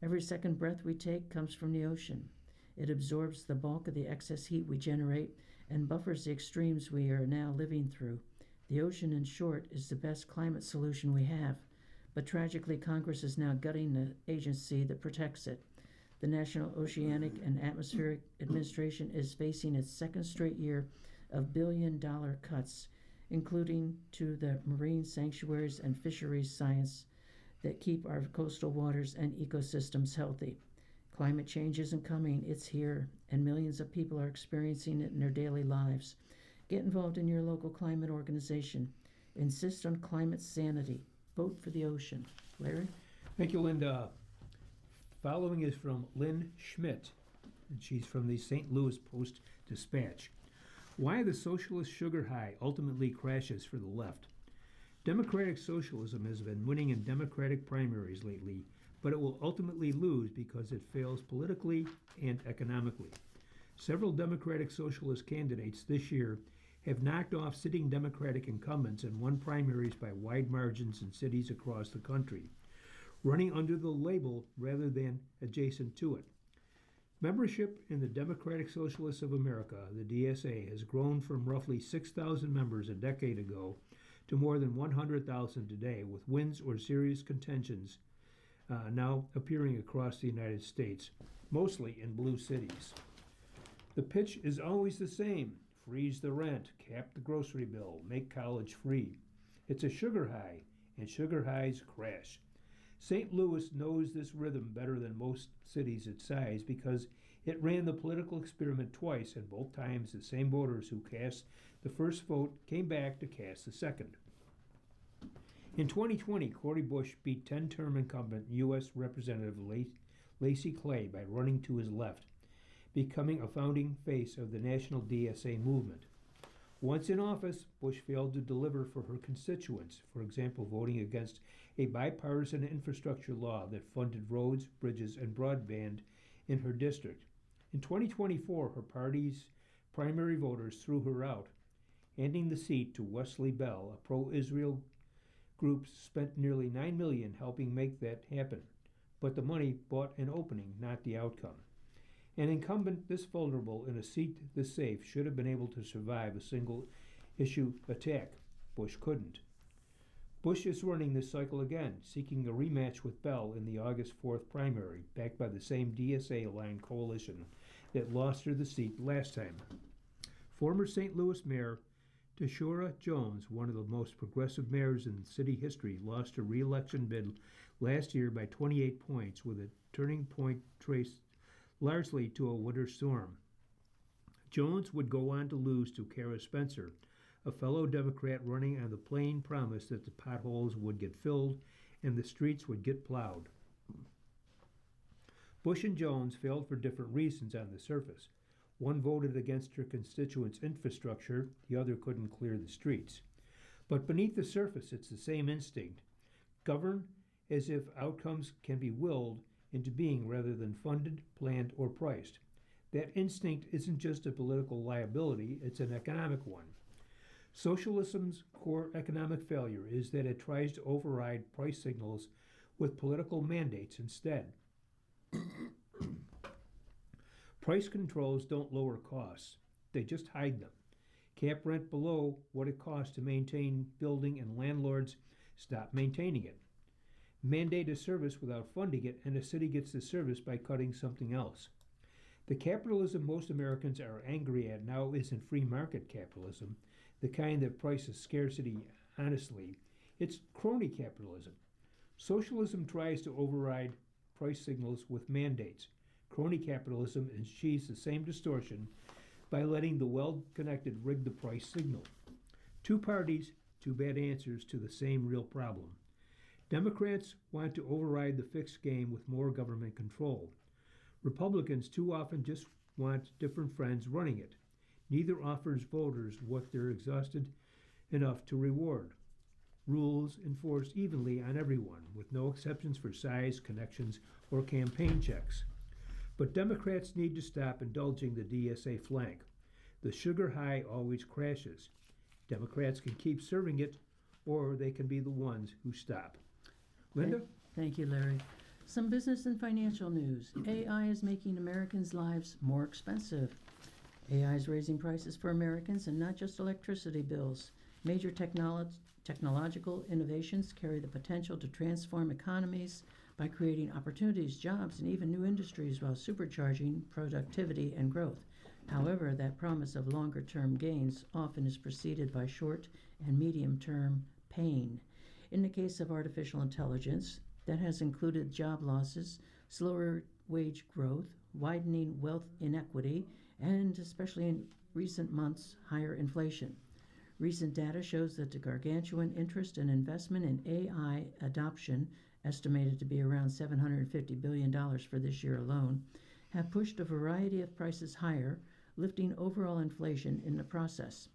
Every second breath we take comes from the ocean. It absorbs the bulk of the excess heat we generate and buffers the extremes we are now living through. The ocean, in short, is the best climate solution we have. But tragically, Congress is now gutting the agency that protects it. The National Oceanic and Atmospheric Administration is facing its second straight year of billion-dollar cuts, including to the marine sanctuaries and fisheries science that keep our coastal waters and ecosystems healthy. Climate change isn't coming, it's here, and millions of people are experiencing it in their daily lives. Get involved in your local climate organization. Insist on climate sanity. Vote for the ocean. Larry? Thank you, Linda. Following is from Lynn Schmidt, and she's from the St. Louis Post-Dispatch. Why the socialist sugar high ultimately crashes for the left. Democratic socialism has been winning in Democratic primaries lately, but it will ultimately lose because it fails politically and economically. Several Democratic socialist candidates this year have knocked off sitting Democratic incumbents and won primaries by wide margins in cities across the country, running under the label rather than adjacent to it. Membership in the Democratic Socialists of America, the DSA, has grown from roughly 6,000 members a decade ago to more than 100,000 today, with wins or serious contentions now appearing across the United States, mostly in blue cities. The pitch is always the same. Freeze the rent, cap the grocery bill, make college free. It's a sugar high, and sugar highs crash. St. Louis knows this rhythm better than most cities its size because it ran the political experiment twice, and both times the same voters who cast the first vote came back to cast the second. In 2020, Cori Bush beat 10-term incumbent U.S. Representative Lacy Clay by running to his left, becoming a founding face of the national DSA movement. Once in office, Bush failed to deliver for her constituents, for example, voting against a bipartisan infrastructure law that funded roads, bridges, and broadband in her district. In 2024, her party's primary voters threw her out, handing the seat to Wesley Bell, a pro-Israel group spent nearly $9 million helping make that happen. But the money bought an opening, not the outcome. An incumbent this vulnerable in a seat this safe should have been able to survive a single-issue attack. Bush couldn't. Bush is running this cycle again, seeking a rematch with Bell in the August 4th primary, backed by the same DSA-aligned coalition that lost her the seat last time. Former St. Louis Mayor Tashura Jones, one of the most progressive mayors in city history, lost her re-election bid last year by 28 points, with a turning point traced largely to a winter storm. Jones would go on to lose to Kara Spencer, a fellow Democrat running on the plain promise that the potholes would get filled and the streets would get plowed. Bush and Jones failed for different reasons on the surface. One voted against her constituents' infrastructure, the other couldn't clear the streets. But beneath the surface, it's the same instinct. Govern as if outcomes can be willed into being rather than funded, planned, or priced. That instinct isn't just a political liability, it's an economic one. Socialism's core economic failure is that it tries to override price signals with political mandates instead. Price controls don't lower costs, they just hide them. Cap rent below what it costs to maintain building and landlords stop maintaining it. Mandate a service without funding it and a city gets the service by cutting something else. The capitalism most Americans are angry at now isn't free market capitalism, the kind that prices scarcity honestly. It's crony capitalism. Socialism tries to override price signals with mandates. Crony capitalism achieves the same distortion by letting the well-connected rig the price signal. Two parties, two bad answers to the same real problem. Democrats want to override the fixed game with more government control. Republicans too often just want different friends running it. Neither offers voters what they're exhausted enough to reward. Rules enforced evenly on everyone, with no exceptions for size, connections, or campaign checks. But Democrats need to stop indulging the DSA flank. The sugar high always crashes. Democrats can keep serving it, or they can be the ones who stop. Linda? Thank you, Larry. Some business and financial news. AI is making Americans' lives more expensive. AI is raising prices for Americans and not just electricity bills. Major technological innovations carry the potential to transform economies by creating opportunities, jobs, and even new industries while supercharging productivity and growth. However, that promise of longer-term gains often is preceded by short and medium-term pain. In the case of artificial intelligence, that has included job losses, slower wage growth, widening wealth inequity, and especially in recent months, higher inflation. Recent data shows that the gargantuan interest and investment in AI adoption, estimated to be around $750 billion for this year alone, have pushed a variety of prices higher, lifting overall inflation in the process.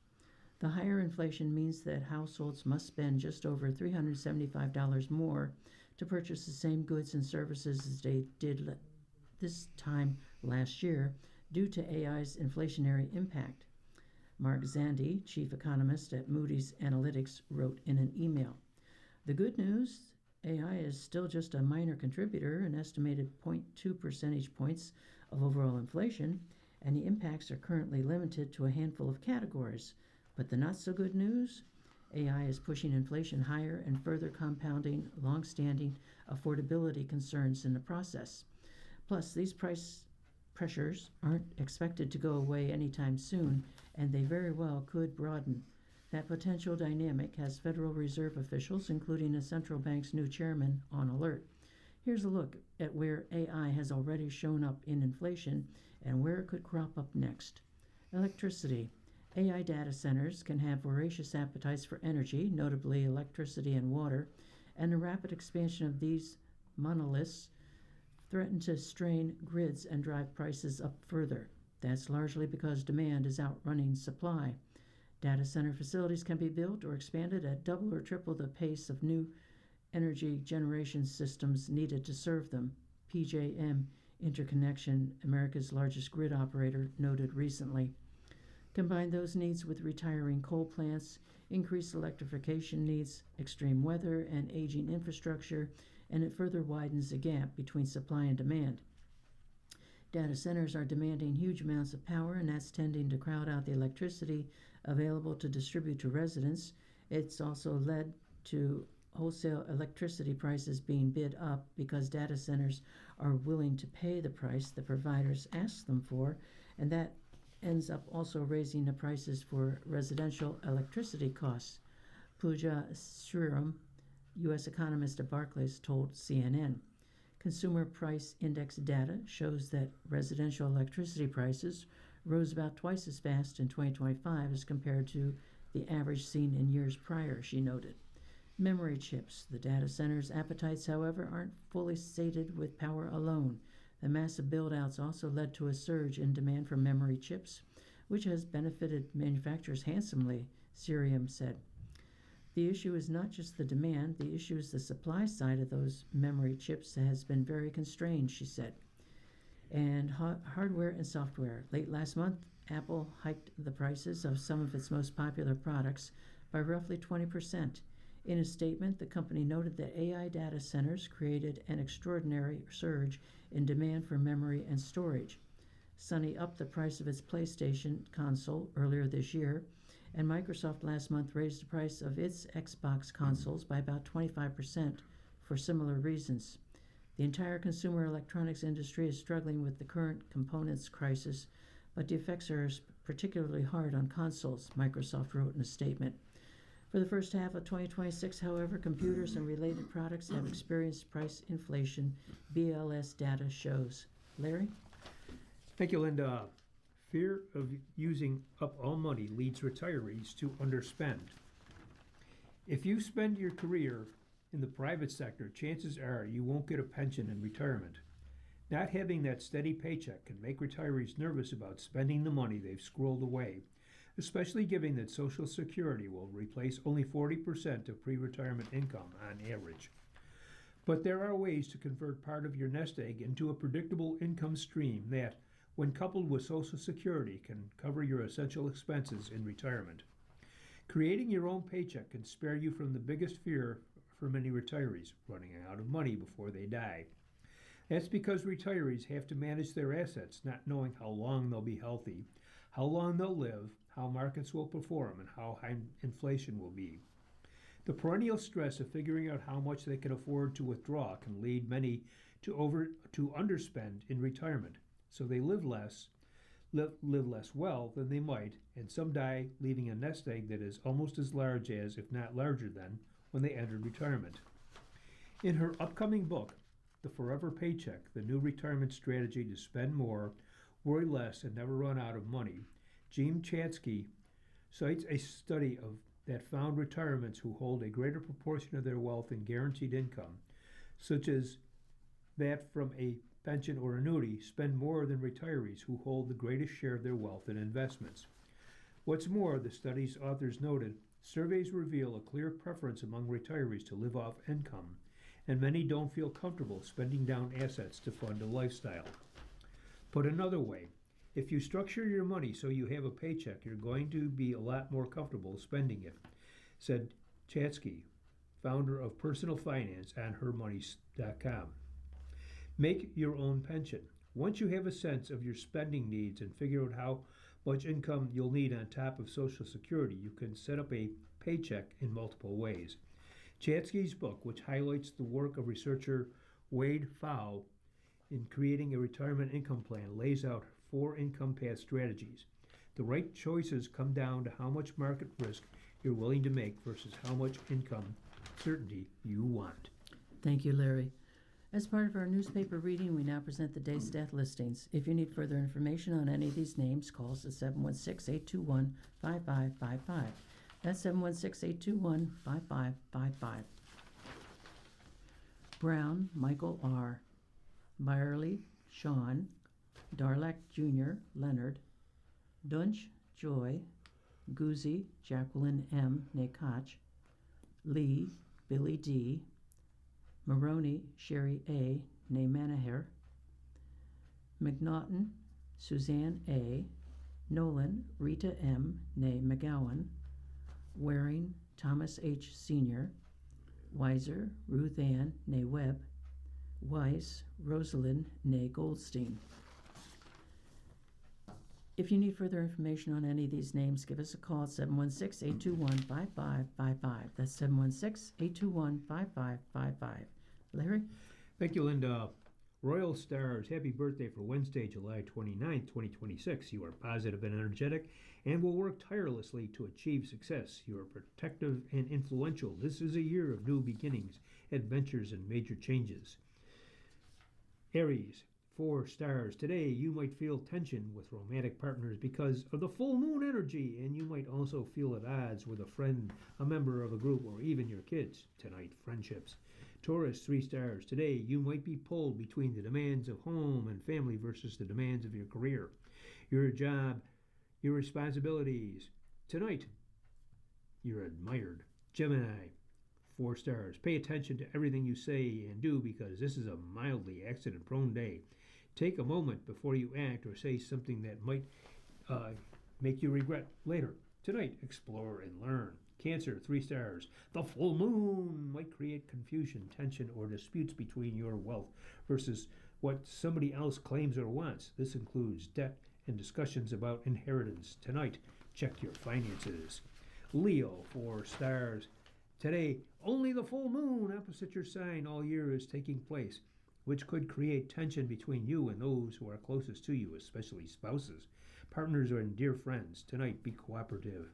The higher inflation means that households must spend just over $375 more to purchase the same goods and services as they did this time last year due to AI's inflationary impact. Mark Zandi, chief economist at Moody's Analytics, wrote in an email. The good news, AI is still just a minor contributor, an estimated 0.2 percentage points of overall inflation, and the impacts are currently limited to a handful of categories. But the not-so-good news? AI is pushing inflation higher and further compounding long-standing affordability concerns in the process. Plus, these price pressures aren't expected to go away anytime soon, and they very well could broaden. That potential dynamic has Federal Reserve officials, including the central bank's new chairman, on alert. Here's a look at where AI has already shown up in inflation and where it could crop up next. Electricity. AI data centers can have voracious appetites for energy, notably electricity and water, and the rapid expansion of these monoliths threaten to strain grids and drive prices up further. That's largely because demand is outrunning supply. Data center facilities can be built or expanded at double or triple the pace of new energy generation systems needed to serve them, PJM Interconnection, America's largest grid operator, noted recently. Combine those needs with retiring coal plants, increased electrification needs, extreme weather, and aging infrastructure, and it further widens the gap between supply and demand. Data centers are demanding huge amounts of power, and that's tending to crowd out the electricity available to distribute to residents. It's also led to wholesale electricity prices being bid up because data centers are willing to pay the price the providers ask them for, and that ends up also raising the prices for residential electricity costs. Pooja Sriram, U.S. economist at Barclays, told CNN. Consumer Price Index data shows that residential electricity prices rose about twice as fast in 2025 as compared to the average seen in years prior, she noted. Memory chips. The data center's appetites, however, aren't fully sated with power alone. The massive build-outs also led to a surge in demand for memory chips, which has benefited manufacturers handsomely, Cerium said. The issue is not just the demand, the issue is the supply side of those memory chips has been very constrained, she said. And hardware and software. Late last month, Apple hiked the prices of some of its most popular products by roughly 20%. In a statement, the company noted that AI data centers created an extraordinary surge in demand for memory and storage. Sony upped the price of its PlayStation console earlier this year, and Microsoft last month raised the price of its Xbox consoles by about 25% for similar reasons. The entire consumer electronics industry is struggling with the current components crisis, but the effects are particularly hard on consoles, Microsoft wrote in a statement. For the first half of 2026, however, computers and related products have experienced price inflation, BLS data shows. Larry? Thank you, Linda. Fear of using up all money leads retirees to underspend. If you spend your career in the private sector, chances are you won't get a pension in retirement. Not having that steady paycheck can make retirees nervous about spending the money they've squirreled away, especially given that Social Security will replace only 40% of pre-retirement income on average. But there are ways to convert part of your nest egg into a predictable income stream that, when coupled with Social Security, can cover your essential expenses in retirement. Creating your own paycheck can spare you from the biggest fear for many retirees, running out of money before they die. That's because retirees have to manage their assets, not knowing how long they'll be healthy, how long they'll live, how markets will perform, and how high inflation will be. The perennial stress of figuring out how much they can afford to withdraw can lead many to underspend in retirement, so they live less well than they might, and some die leaving a nest egg that is almost as large as, if not larger than, when they entered retirement. In her upcoming book, The Forever Paycheck, the new retirement strategy to spend more, worry less, and never run out of money, Jean Chatzky cites a study that found retirements who hold a greater proportion of their wealth in guaranteed income, such as that from a pension or annuity, spend more than retirees who hold the greatest share of their wealth in investments. What's more, the study's authors noted, surveys reveal a clear preference among retirees to live off income, and many don't feel comfortable spending down assets to fund a lifestyle. Put another way, if you structure your money so you have a paycheck, you're going to be a lot more comfortable spending it, said Chatzky, founder of Personal Finance on HerMoney.com. Make your own pension. Once you have a sense of your spending needs and figure out how much income you'll need on top of Social Security, you can set up a paycheck in multiple ways. Chatzky's book, which highlights the work of researcher Wade Pfau in creating a retirement income plan, lays out 4 income path strategies. The right choices come down to how much market risk you're willing to make versus how much income certainty you want. Thank you, Larry. As part of our newspaper reading, we now present the day's death listings. If you need further information on any of these names, call us at 716-821-5555. That's 716-821-5555. Brown, Michael R. Byerly, Sean. Darlak Jr., Leonard. Dunch, Joy. Guzzi, Jacqueline M. Nakach. Lee, Billy D. Maroney, Sherry A. née Manaher. McNaughton, Suzanne A. Nolan, Rita M. née McGowan. Waring, Thomas H. Sr. Weiser, Ruth Ann née Webb. Weiss, Rosalind née Goldstein. If you need further information on any of these names, give us a call at 716-821-5555. That's 716-821-5555. Larry? Thank you, Linda. Royal Stars, happy birthday for Wednesday, July 29th, 2026. You are positive and energetic and will work tirelessly to achieve success. You are protective and influential. This is a year of new beginnings, adventures, and major changes. Aries, 4 stars. Today, you might feel tension with romantic partners because of the full moon energy, and you might also feel at odds with a friend, a member of a group, or even your kids. Tonight, friendships. Taurus, 3 stars. Today, you might be pulled between the demands of home and family versus the demands of your career, your job, your responsibilities. Tonight, you're admired. Gemini, 4 stars. Pay attention to everything you say and do because this is a mildly accident-prone day. Take a moment before you act or say something that might make you regret later. Tonight, explore and learn. Cancer, 3 stars. The full moon might create confusion, tension, or disputes between your wealth versus what somebody else claims or wants. This includes debt and discussions about inheritance. Tonight, check your finances. Leo, 4 stars. Today, only the full moon opposite your sign all year is taking place, which could create tension between you and those who are closest to you, especially spouses, partners, or dear friends. Tonight, be cooperative.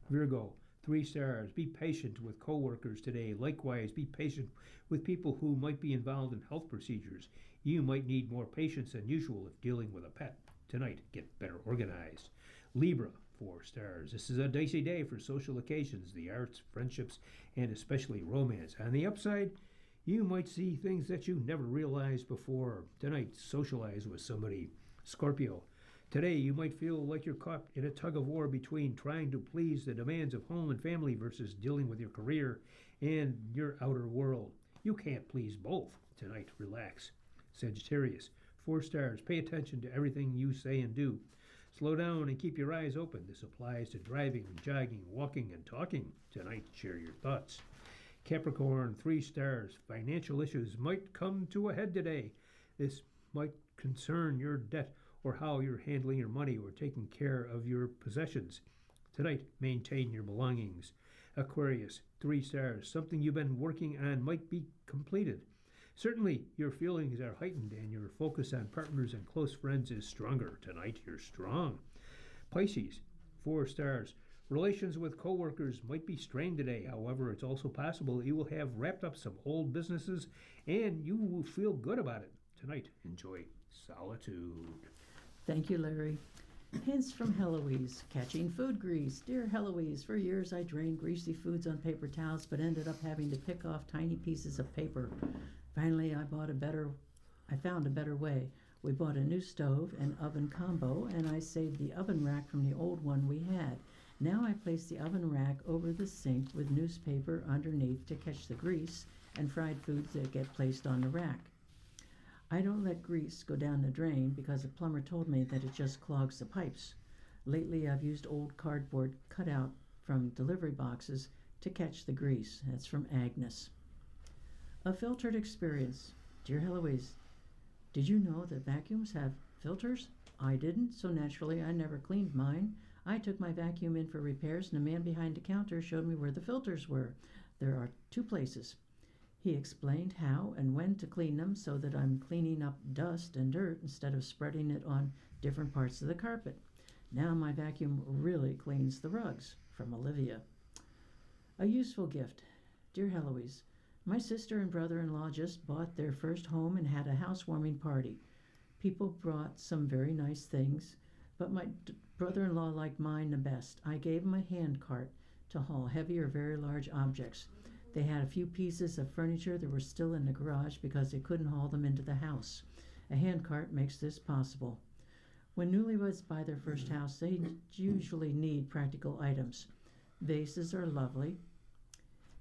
Virgo, 3 stars. Be patient with coworkers today. Likewise, be patient with people who might be involved in health procedures. You might need more patience than usual if dealing with a pet. Tonight, get better organized. Libra, 4 stars. This is a dicey day for social occasions, the arts, friendships, and especially romance. On the upside, you might see things that you never realized before. Tonight, socialize with somebody. Scorpio, today you might feel like you're caught in a tug of war between trying to please the demands of home and family versus dealing with your career and your outer world. You can't please both. Tonight, relax. Sagittarius, 4 stars. Pay attention to everything you say and do. Slow down and keep your eyes open. This applies to driving, jogging, walking, and talking. Tonight, share your thoughts. Capricorn, 3 stars. Financial issues might come to a head today. This might concern your debt or how you're handling your money or taking care of your possessions. Tonight, maintain your belongings. Aquarius, 3 stars. Something you've been working on might be completed. Certainly, your feelings are heightened and your focus on partners and close friends is stronger. Tonight, you're strong. Pisces, 4 stars. Relations with coworkers might be strained today. However, it's also possible that you will have wrapped up some old businesses and you will feel good about it. Tonight, enjoy solitude. Thank you, Larry. Hints from Heloise. Catching food grease. Dear Heloise, for years I drained greasy foods on paper towels but ended up having to pick off tiny pieces of paper. Finally, I found a better way. We bought a new stove and oven combo, and I saved the oven rack from the old one we had. Now I place the oven rack over the sink with newspaper underneath to catch the grease and fried foods that get placed on the rack. I don't let grease go down the drain because a plumber told me that it just clogs the pipes. Lately, I've used old cardboard cutout from delivery boxes to catch the grease. That's from Agnes. A filtered experience. Dear Heloise, did you know that vacuums have filters? I didn't, so naturally I never cleaned mine. I took my vacuum in for repairs and the man behind the counter showed me where the filters were. There are 2 places. He explained how and when to clean them so that I'm cleaning up dust and dirt instead of spreading it on different parts of the carpet. Now my vacuum really cleans the rugs. From Olivia. A useful gift. Dear Heloise, my sister and brother-in-law just bought their first home and had a housewarming party. People brought some very nice things, but my brother-in-law liked mine the best. I gave him a hand cart to haul heavy or very large objects. They had a few pieces of furniture that were still in the garage because they couldn't haul them into the house. A hand cart makes this possible. When newlyweds buy their first house, they usually need practical items. Vases are lovely,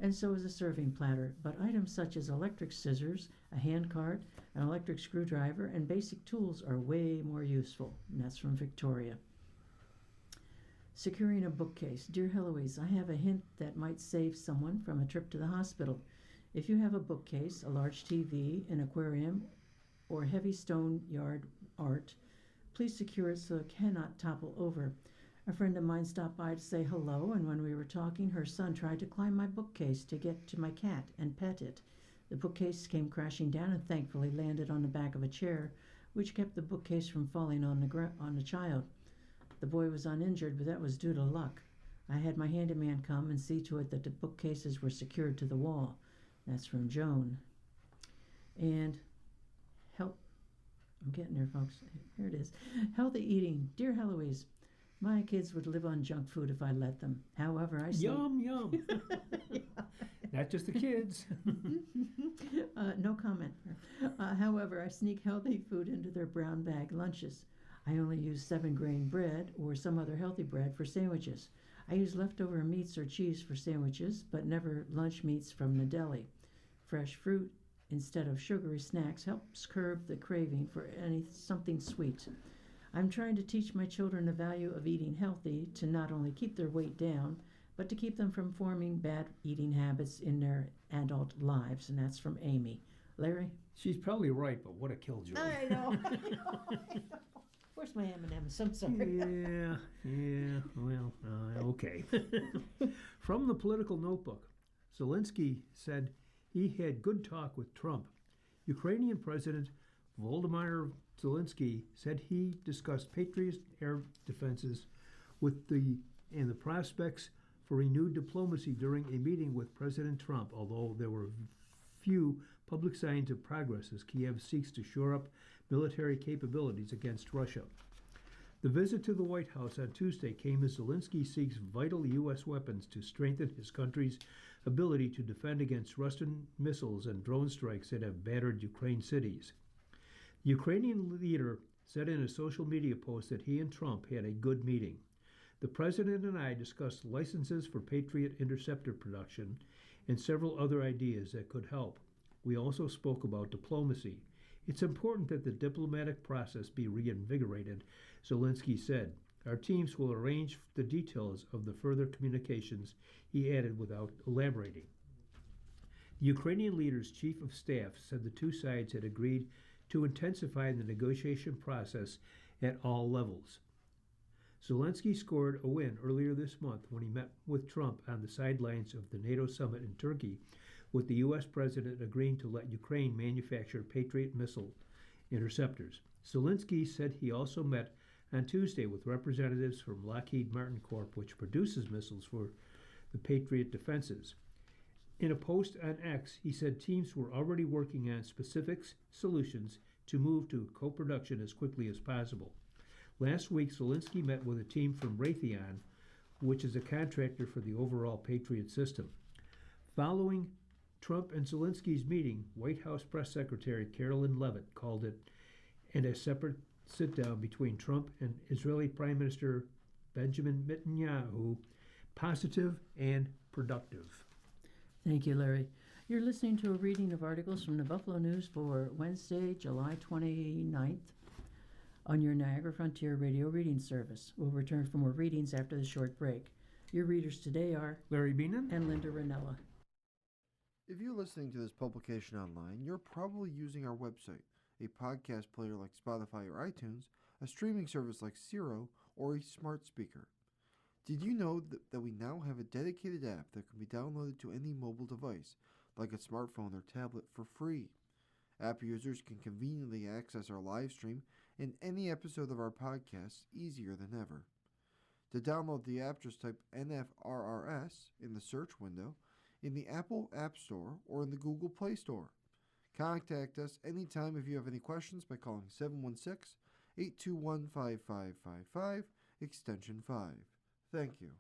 and so is a serving platter, but items such as electric scissors, a hand cart, an electric screwdriver, and basic tools are way more useful. And that's from Victoria. Securing a bookcase. Dear Heloise, I have a hint that might save someone from a trip to the hospital. If you have a bookcase, a large TV, an aquarium, or heavy stone yard art, please secure it so it cannot topple over. A friend of mine stopped by to say hello, and when we were talking, her son tried to climb my bookcase to get to my cat and pet it. The bookcase came crashing down and thankfully landed on the back of a chair, which kept the bookcase from falling on the child. The boy was uninjured, but that was due to luck. I had my handyman come and see to it that the bookcases were secured to the wall. That's from Joan. And I'm getting there, folks. Here it is. Healthy eating. Dear Heloise, my kids would live on junk food if I let them. However, I sneak... Yum, yum. Not just the kids. No comment. However, I sneak healthy food into their brown bag lunches. I only use 7-grain bread or some other healthy bread for sandwiches. I use leftover meats or cheese for sandwiches, but never lunch meats from the deli. Fresh fruit instead of sugary snacks helps curb the craving for something sweet. I'm trying to teach my children the value of eating healthy to not only keep their weight down, but to keep them from forming bad eating habits in their adult lives. And that's from Amy. Larry? She's probably right, but what a killjoy. I know. Where's my M&M's? I'm sorry. Yeah, well, okay. From the Political Notebook, Zelensky said he had good talk with Trump. Ukrainian President Volodymyr Zelensky said he discussed Patriot air defenses and the prospects for renewed diplomacy during a meeting with President Trump, although there were few public signs of progress as Kiev seeks to shore up military capabilities against Russia. The visit to the White House on Tuesday came as Zelensky seeks vital U.S. weapons to strengthen his country's ability to defend against Russian missiles and drone strikes that have battered Ukraine cities. The Ukrainian leader said in a social media post that he and Trump had a good meeting. The president and I discussed licenses for Patriot interceptor production and several other ideas that could help. We also spoke about diplomacy. It's important that the diplomatic process be reinvigorated, Zelensky said. Our teams will arrange the details of the further communications, he added without elaborating. The Ukrainian leader's chief of staff said the two sides had agreed to intensify the negotiation process at all levels. Zelensky scored a win earlier this month when he met with Trump on the sidelines of the NATO summit in Turkey, with the U.S. president agreeing to let Ukraine manufacture Patriot missile interceptors. Zelensky said he also met on Tuesday with representatives from Lockheed Martin Corp., which produces missiles for the Patriot defenses. In a post on X, he said teams were already working on specific solutions to move to co-production as quickly as possible. Last week, Zelensky met with a team from Raytheon, which is a contractor for the overall Patriot system. Following Trump and Zelensky's meeting, White House Press Secretary Carolyn Levitt called it a separate sit-down between Trump and Israeli Prime Minister Benjamin Netanyahu positive and productive. Thank you, Larry. You're listening to a reading of articles from the Buffalo News for Wednesday, July 29th on your Niagara Frontier Radio Reading Service. We'll return for more readings after the short break. Your readers today are Larry Beanon and Linda Ranella. If you're listening to this publication online, you're probably using our website, a podcast player like Spotify or iTunes, a streaming service like Siro, or a smart speaker. Did you know that we now have a dedicated app that can be downloaded to any mobile device, like a smartphone or tablet, for free? App users can conveniently access our live stream and any episode of our podcast easier than ever. To download the app, just type NFRRS in the search window in the Apple App Store or in the Google Play Store. Contact us anytime if you have any questions by calling 716-821-5555, extension 5. Thank you.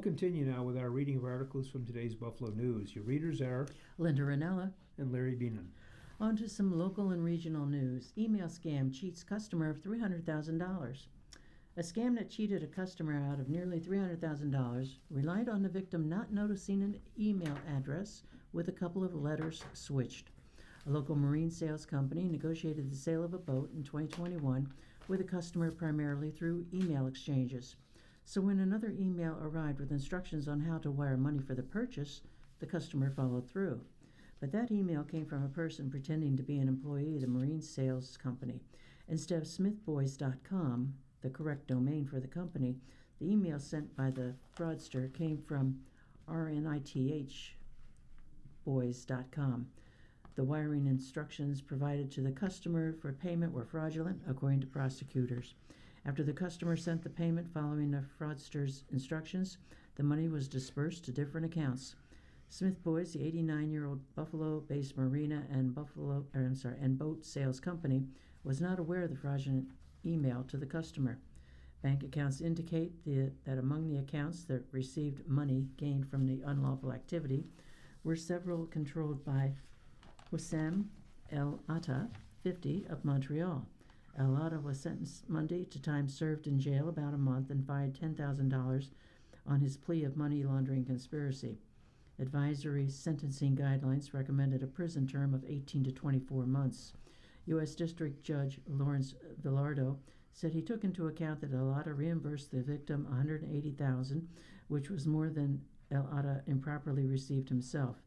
We'll continue now with our reading of articles from today's Buffalo News. Your readers are Linda Ranella. and Larry Beenan. On to some local and regional news. Email scam cheats customer of $300,000. A scam that cheated a customer out of nearly $300,000 relied on the victim not noticing an email address with a couple of letters switched. A local marine sales company negotiated the sale of a boat in 2021 with a customer primarily through email exchanges. So when another email arrived with instructions on how to wire money for the purchase, the customer followed through. But that email came from a person pretending to be an employee of the marine sales company. Instead of smithboys.com, the correct domain for the company, the email sent by the fraudster came from rnithboys.com. The wiring instructions provided to the customer for payment were fraudulent, according to prosecutors. After the customer sent the payment following the fraudster's instructions, the money was dispersed to different accounts. Smith Boys, the 89-year-old Buffalo-based marina and boat sales company, was not aware of the fraudulent email to the customer. Bank accounts indicate that among the accounts that received money gained from the unlawful activity were several controlled by Wissam El Atta, 50, of Montreal. El Atta was sentenced Monday to time served in jail about a month and fined $10,000 on his plea of money laundering conspiracy. Advisory sentencing guidelines recommended a prison term of 18 to 24 months. U.S. District Judge Lawrence Villardo said he took into account that El Atta reimbursed the victim $180,000, which was more than El Atta improperly received himself.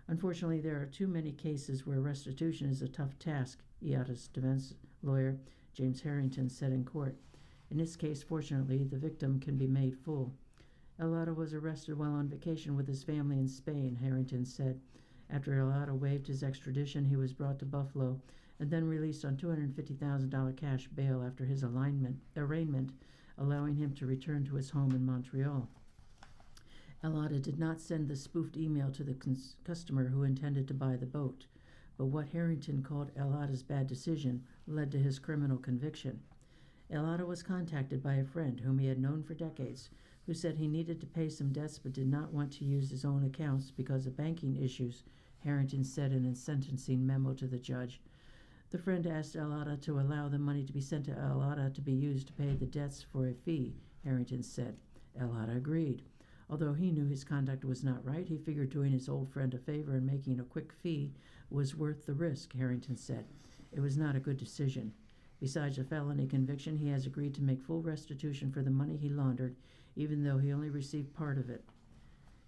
Unfortunately, there are too many cases where restitution is a tough task, Atta's defense lawyer James Harrington said in court. In this case, fortunately, the victim can be made full. El Atta was arrested while on vacation with his family in Spain, Harrington said. After El Atta waived his extradition, he was brought to Buffalo and then released on $250,000 cash bail after his arraignment, allowing him to return to his home in Montreal. El Atta did not send the spoofed email to the customer who intended to buy the boat, but what Harrington called El Atta's bad decision led to his criminal conviction. El Atta was contacted by a friend whom he had known for decades, who said he needed to pay some debts but did not want to use his own accounts because of banking issues, Harrington said in a sentencing memo to the judge. The friend asked El Atta to allow the money to be sent to El Atta to be used to pay the debts for a fee, Harrington said. El Atta agreed. Although he knew his conduct was not right, he figured doing his old friend a favor and making a quick fee was worth the risk, Harrington said. It was not a good decision. Besides a felony conviction, he has agreed to make full restitution for the money he laundered, even though he only received part of it.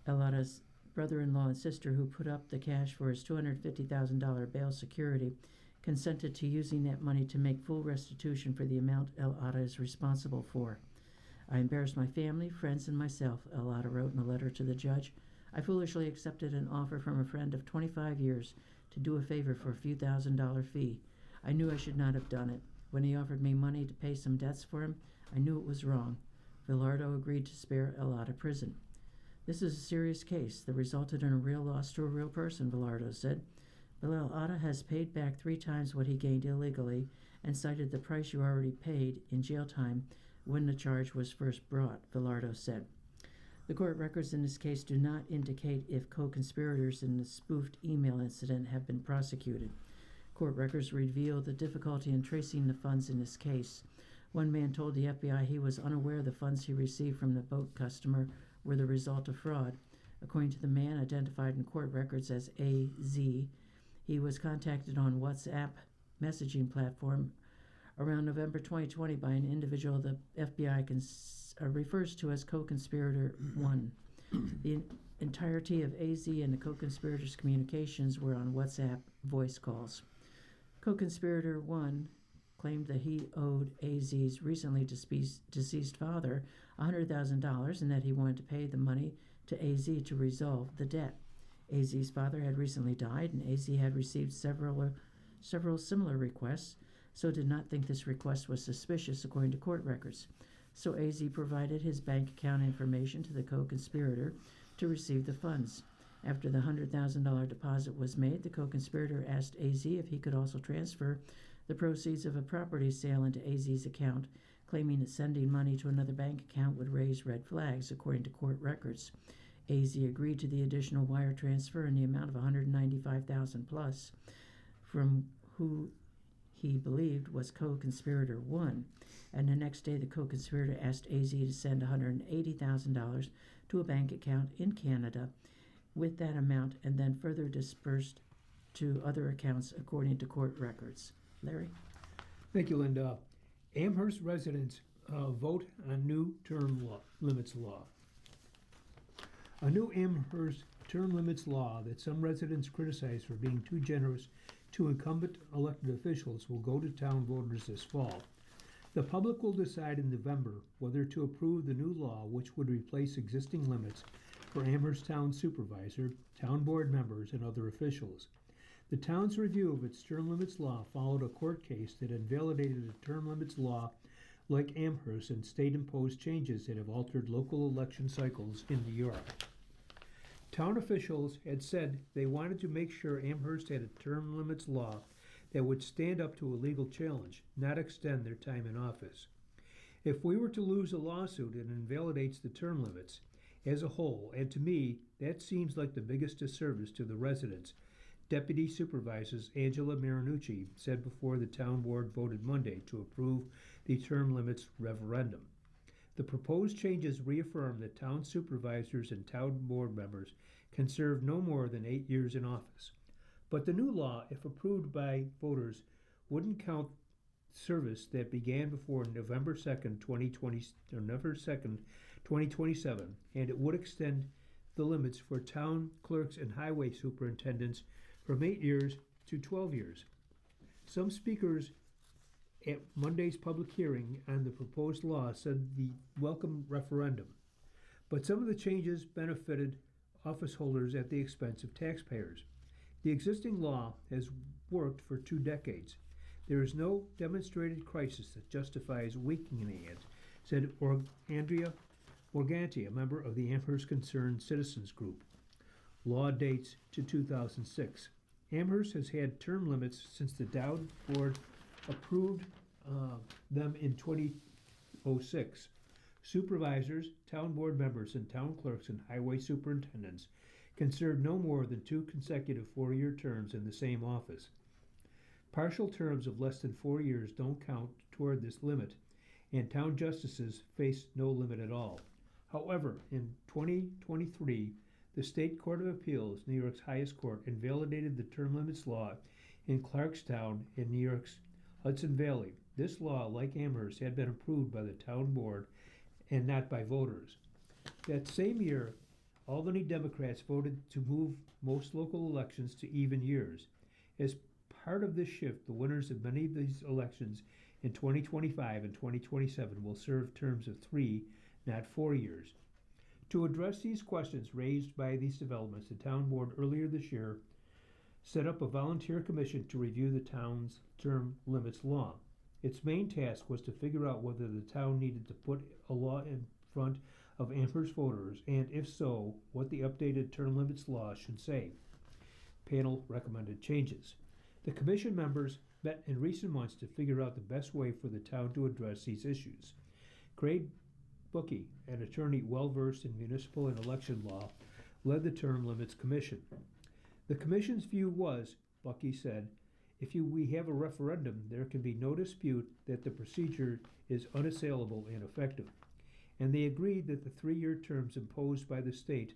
El Atta's brother-in-law and sister, who put up the cash for his $250,000 bail security, consented to using that money to make full restitution for the amount El Atta is responsible for. I embarrassed my family, friends, and myself, El Atta wrote in a letter to the judge. I foolishly accepted an offer from a friend of 25 years to do a favor for a few $1,000 fee. I knew I should not have done it. When he offered me money to pay some debts for him, I knew it was wrong. Villardo agreed to spare El Atta prison. This is a serious case that resulted in a real loss to a real person, Villardo said. But El Atta has paid back 3 times what he gained illegally and cited the price you already paid in jail time when the charge was first brought, Villardo said. The court records in this case do not indicate if co-conspirators in the spoofed email incident have been prosecuted. Court records reveal the difficulty in tracing the funds in this case. One man told the FBI he was unaware the funds he received from the boat customer were the result of fraud. According to the man identified in court records as AZ, he was contacted on WhatsApp messaging platform around November 2020 by an individual the FBI refers to as co-conspirator 1. The entirety of AZ and the co-conspirators' communications were on WhatsApp voice calls. Co-conspirator 1 claimed that he owed AZ's recently deceased father $100,000 and that he wanted to pay the money to AZ to resolve the debt. AZ's father had recently died, and AZ had received several similar requests, so did not think this request was suspicious according to court records. So AZ provided his bank account information to the co-conspirator to receive the funds. After the $100,000 deposit was made, the co-conspirator asked AZ if he could also transfer the proceeds of a property sale into AZ's account, claiming that sending money to another bank account would raise red flags, according to court records. AZ agreed to the additional wire transfer in the amount of $195,000 plus from who he believed was co-conspirator 1, and the next day the co-conspirator asked AZ to send $180,000 to a bank account in Canada with that amount, and then further dispersed to other accounts according to court records. Larry? Thank you, Linda. Amherst residents vote on new term limits law. A new Amherst term limits law that some residents criticize for being too generous to incumbent elected officials will go to town voters this fall. The public will decide in November whether to approve the new law, which would replace existing limits for Amherst Town Supervisor, town board members, and other officials. The town's review of its term limits law followed a court case that invalidated a term limits law like Amherst and state-imposed changes that have altered local election cycles in New York. Town officials had said they wanted to make sure Amherst had a term limits law that would stand up to a legal challenge, not extend their time in office. If we were to lose a lawsuit, it invalidates the term limits as a whole, and to me, that seems like the biggest disservice to the residents, Deputy Supervisors Angela Marinucci said before the town board voted Monday to approve the term limits referendum. The proposed changes reaffirm that town supervisors and town board members can serve no more than 8 years in office. But the new law, if approved by voters, wouldn't count service that began before November 2nd, 2020, or November 2nd, 2027, and it would extend the limits for town clerks and highway superintendents from 8 years to 12 years. Some speakers at Monday's public hearing on the proposed law said the welcome referendum, but some of the changes benefited office holders at the expense of taxpayers. The existing law has worked for 2 decades. There is no demonstrated crisis that justifies weakening it, said Andrea Morganti, a member of the Amherst Concerned Citizens Group. Law dates to 2006. Amherst has had term limits since the Dow Board approved them in 2006. Supervisors, town board members, and town clerks and highway superintendents can serve no more than 2 consecutive 4-year terms in the same office. Partial terms of less than 4 years don't count toward this limit, and town justices face no limit at all. However, in 2023, the State Court of Appeals, New York's highest court, invalidated the term limits law in Clarkstown in New York's Hudson Valley. This law, like Amherst, had been approved by the town board and not by voters. That same year, Albany Democrats voted to move most local elections to even years. As part of this shift, the winners of many of these elections in 2025 and 2027 will serve terms of 3, not 4 years. To address these questions raised by these developments, the town board earlier this year set up a volunteer commission to review the town's term limits law. Its main task was to figure out whether the town needed to put a law in front of Amherst voters, and if so, what the updated term limits law should say. Panel recommended changes. The commission members met in recent months to figure out the best way for the town to address these issues. Craig Bookie, an attorney well-versed in municipal and election law, led the Term Limits Commission. The commission's view was, Bucky said, if we have a referendum, there can be no dispute that the procedure is unassailable and effective. And they agreed that the 3-year terms imposed by the state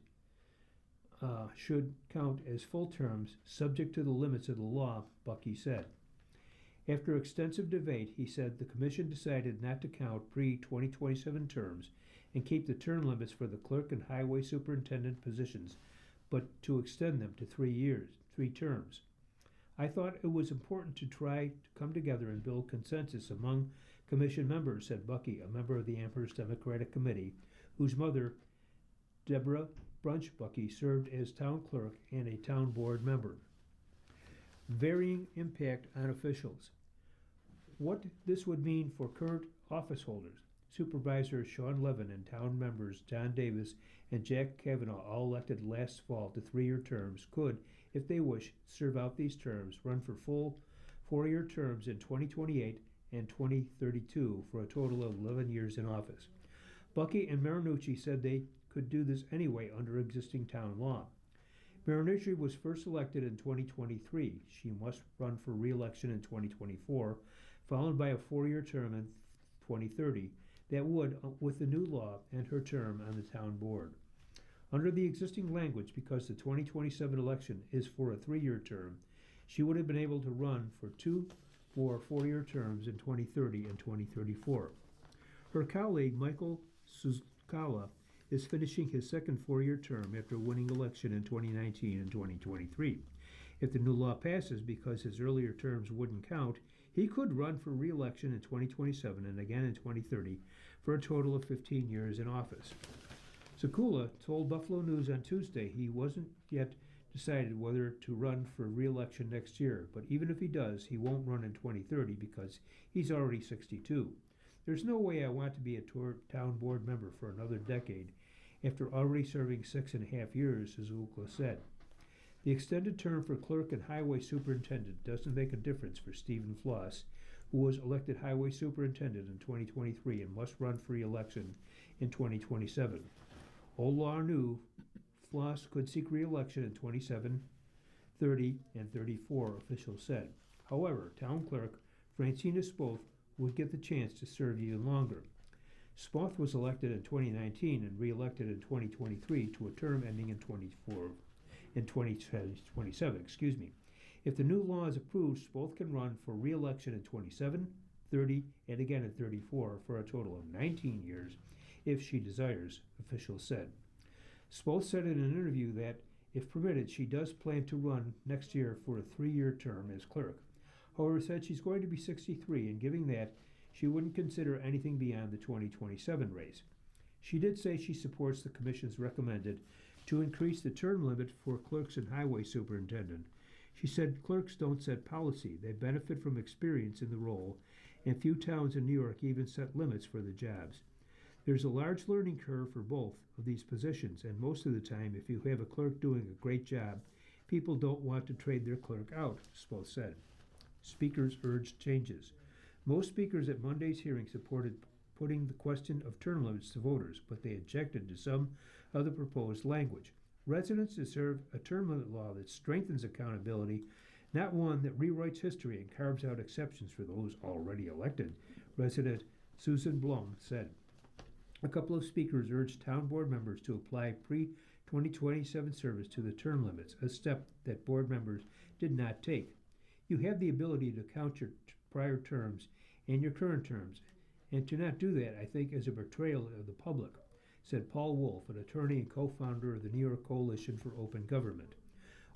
should count as full terms, subject to the limits of the law, Bucky said. After extensive debate, he said the commission decided not to count pre-2027 terms and keep the term limits for the clerk and highway superintendent positions, but to extend them to 3 terms. I thought it was important to try to come together and build consensus among commission members, said Bucky, a member of the Amherst Democratic Committee, whose mother, Deborah Brunch Bucky, served as town clerk and a town board member. Varying impact on officials. What this would mean for current office holders. Supervisor Sean Levin and town members John Davis and Jack Kavanaugh, all elected last fall to 3-year terms, could, if they wish, serve out these terms, run for full 4-year terms in 2028 and 2032 for a total of 11 years in office. Bucky and Marinucci said they could do this anyway under existing town law. Marinucci was first elected in 2023. She must run for re-election in 2024, followed by a 4-year term in 2030 that would, with the new law, end her term on the town board. Under the existing language, because the 2027 election is for a 3-year term, she would have been able to run for 2 more 4-year terms in 2030 and 2034. Her colleague, Michael Suzkala, is finishing his second 4-year term after winning election in 2019 and 2023. If the new law passes, because his earlier terms wouldn't count, he could run for re-election in 2027 and again in 2030 for a total of 15 years in office. Suzkala told Buffalo News on Tuesday he wasn't yet decided whether to run for re-election next year, but even if he does, he won't run in 2030 because he's already 62. There's no way I want to be a town board member for another decade after already serving 6.5 years, Suzkala said. The extended term for clerk and highway superintendent doesn't make a difference for Stephen Floss, who was elected highway superintendent in 2023 and must run for re-election in 2027. Old law new, Floss could seek re-election in 27, 30, and 34, officials said. However, town clerk Francina Spoth would get the chance to serve even longer. Spoth was elected in 2019 and re-elected in 2023 to a term ending in 2027. If the new law is approved, Spoth can run for re-election in 27, 30, and again in 34 for a total of 19 years if she desires, officials said. Spoth said in an interview that, if permitted, she does plan to run next year for a 3-year term as clerk. However, said she's going to be 63, and given that, she wouldn't consider anything beyond the 2027 race. She did say she supports the Commission's recommended to increase the term limit for clerks and highway superintendent. She said clerks don't set policy. They benefit from experience in the role, and few towns in New York even set limits for the jobs. There's a large learning curve for both of these positions, and most of the time, if you have a clerk doing a great job, people don't want to trade their clerk out, Spoth said. Speakers urged changes. Most speakers at Monday's hearing supported putting the question of term limits to voters, but they objected to some of the proposed language. Residents deserve a term limit law that strengthens accountability, not one that rewrites history and carves out exceptions for those already elected, resident Susan Blum said. A couple of speakers urged town board members to apply pre-2027 service to the term limits, a step that board members did not take. You have the ability to count your prior terms and your current terms, and to not do that, I think, is a betrayal of the public, said Paul Wolf, an attorney and co-founder of the New York Coalition for Open Government.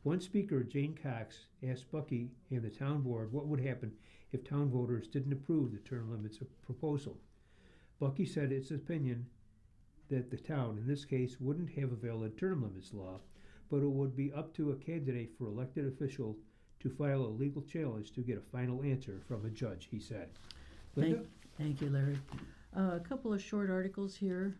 One speaker, Jane Cox, asked Bucky and the town board what would happen if town voters didn't approve the term limits proposal. Bucky said its opinion that the town, in this case, wouldn't have a valid term limits law, but it would be up to a candidate for elected official to file a legal challenge to get a final answer from a judge, he said. Linda? Thank you, Larry. A couple of short articles here.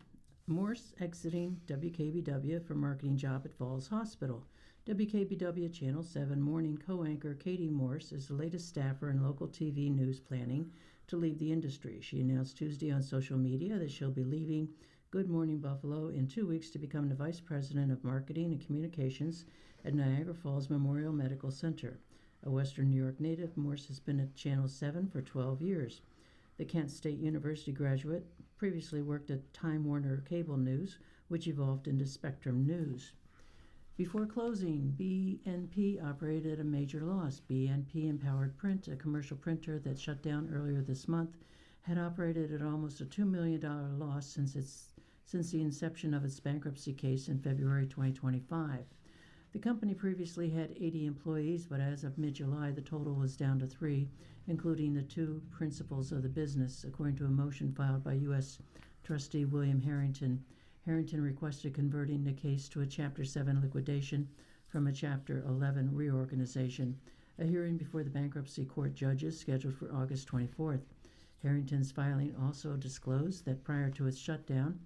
Morse exiting WKBW for marketing job at Falls Hospital. WKBW Channel 7 morning co-anchor Katie Morse is the latest staffer in local TV news planning to leave the industry. She announced Tuesday on social media that she'll be leaving Good Morning Buffalo in 2 weeks to become the Vice President of Marketing and Communications at Niagara Falls Memorial Medical Center. A Western New York native, Morse has been at Channel 7 for 12 years. The Kent State University graduate previously worked at Time Warner Cable News, which evolved into Spectrum News. Before closing, BNP operated a major loss. BNP Empowered Print, a commercial printer that shut down earlier this month, had operated at almost a $2 million loss since the inception of its bankruptcy case in February 2025. The company previously had 80 employees, but as of mid-July, the total was down to 3, including the 2 principals of the business, according to a motion filed by U.S. Trustee William Harrington. Harrington requested converting the case to a Chapter 7 liquidation from a Chapter 11 reorganization. A hearing before the bankruptcy court judges scheduled for August 24th. Harrington's filing also disclosed that prior to its shutdown,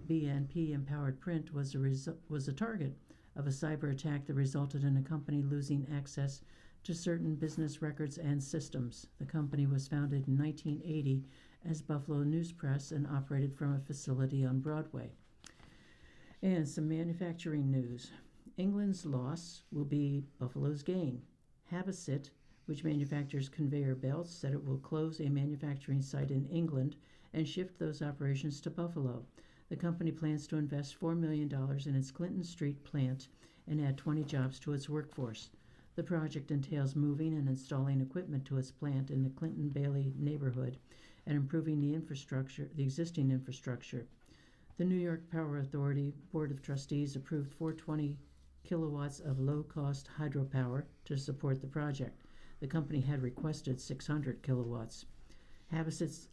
BNP Empowered Print was a target of a cyber attack that resulted in the company losing access to certain business records and systems. The company was founded in 1980 as Buffalo News Press and operated from a facility on Broadway. And some manufacturing news. England's loss will be Buffalo's gain. Habasit, which manufactures conveyor belts, said it will close a manufacturing site in England and shift those operations to Buffalo. The company plans to invest $4 million in its Clinton Street plant and add 20 jobs to its workforce. The project entails moving and installing equipment to its plant in the Clinton Bailey neighborhood and improving the existing infrastructure. The New York Power Authority Board of Trustees approved 420 kilowatts of low-cost hydropower to support the project. The company had requested 600 kilowatts. Habasit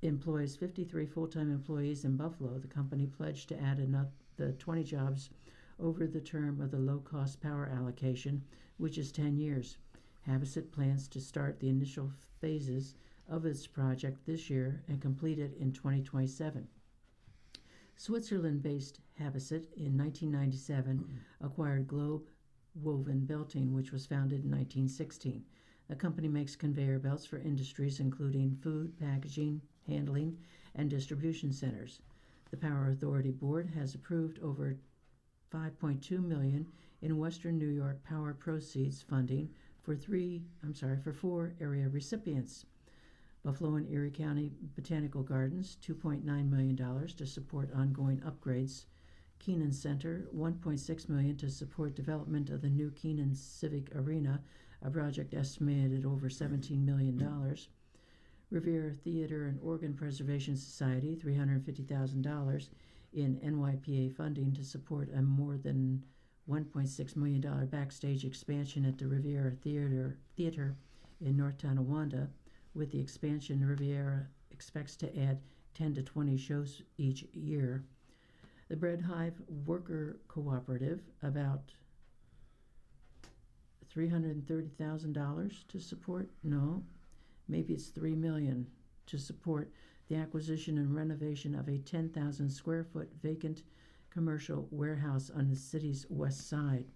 employs 53 full-time employees in Buffalo. The company pledged to add the 20 jobs over the term of the low-cost power allocation, which is 10 years. Habasit plans to start the initial phases of its project this year and complete it in 2027. Switzerland-based Habasit in 1997 acquired Globe Woven Belting, which was founded in 1916. The company makes conveyor belts for industries including food, packaging, handling, and distribution centers. The Power Authority Board has approved over $5.2 million in Western New York Power Proceeds funding for 4 area recipients. Buffalo and Erie County Botanical Gardens, $2.9 million to support ongoing upgrades. Keenan Center, $1.6 million to support development of the new Keenan Civic Arena, a project estimated at over $17 million. Riviera Theater and Organ Preservation Society, $350,000 in NYPA funding to support a more than $1.6 million backstage expansion at the Riviera Theater in North Tonawanda. With the expansion, Riviera expects to add 10 to 20 shows each year. The Bread Hive Worker Cooperative, about $330,000 to support, maybe it's $3 million to support the acquisition and renovation of a 10,000 square foot vacant commercial warehouse on the city's west side.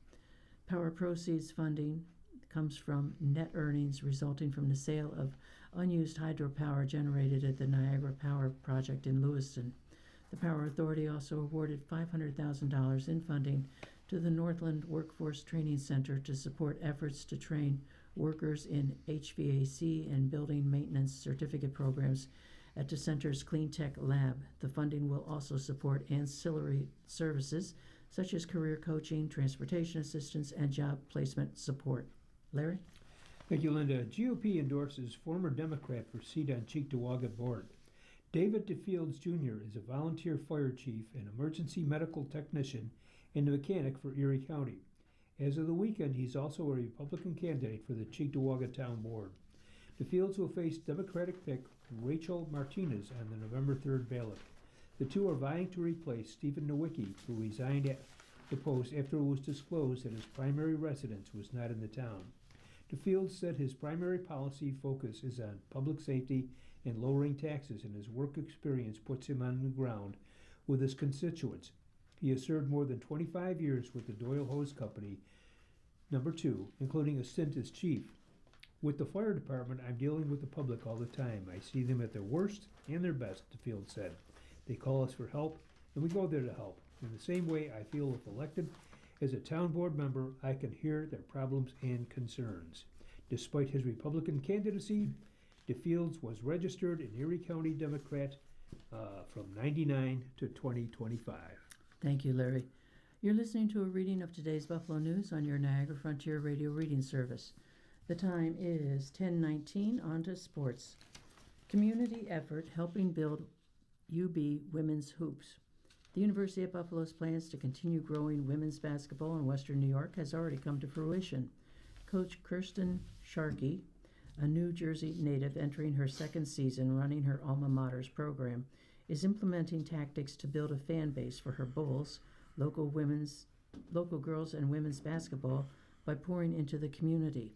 Power proceeds funding comes from net earnings resulting from the sale of unused hydropower generated at the Niagara Power Project in Lewiston. The Power Authority also awarded $500,000 in funding to the Northland Workforce Training Center to support efforts to train workers in HVAC and building maintenance certificate programs at the center's Clean Tech Lab. The funding will also support ancillary services such as career coaching, transportation assistance, and job placement support. Larry? Thank you, Linda. GOP endorses former Democrat for seat on Cheektowaga board. David DeFields Jr. is a volunteer fire chief and emergency medical technician and a mechanic for Erie County. As of the weekend, he's also a Republican candidate for the Cheektowaga Town Board. DeFields will face Democratic pick Rachel Martinez on the November 3rd ballot. The two are vying to replace Stephen Nowicki, who resigned the post after it was disclosed that his primary residence was not in the town. DeFields said his primary policy focus is on public safety and lowering taxes, and his work experience puts him on the ground with his constituents. He has served more than 25 years with the Doyle Hose Company, number 2, including a stint as chief. With the fire department, I'm dealing with the public all the time. I see them at their worst and their best, DeFields said. They call us for help, and we go there to help. In the same way, I feel if elected as a town board member, I can hear their problems and concerns. Despite his Republican candidacy, DeFields was registered an Erie County Democrat from 1999 to 2025. Thank you, Larry. You're listening to a reading of today's Buffalo News on your Niagara Frontier Radio reading service. The time is 10:19. On to sports. Community effort helping build UB women's hoops. The University of Buffalo's plans to continue growing women's basketball in Western New York has already come to fruition. Coach Kirsten Sharkey, a New Jersey native entering her second season running her alma mater's program, is implementing tactics to build a fan base for her Bulls, local girls and women's basketball, by pouring into the community.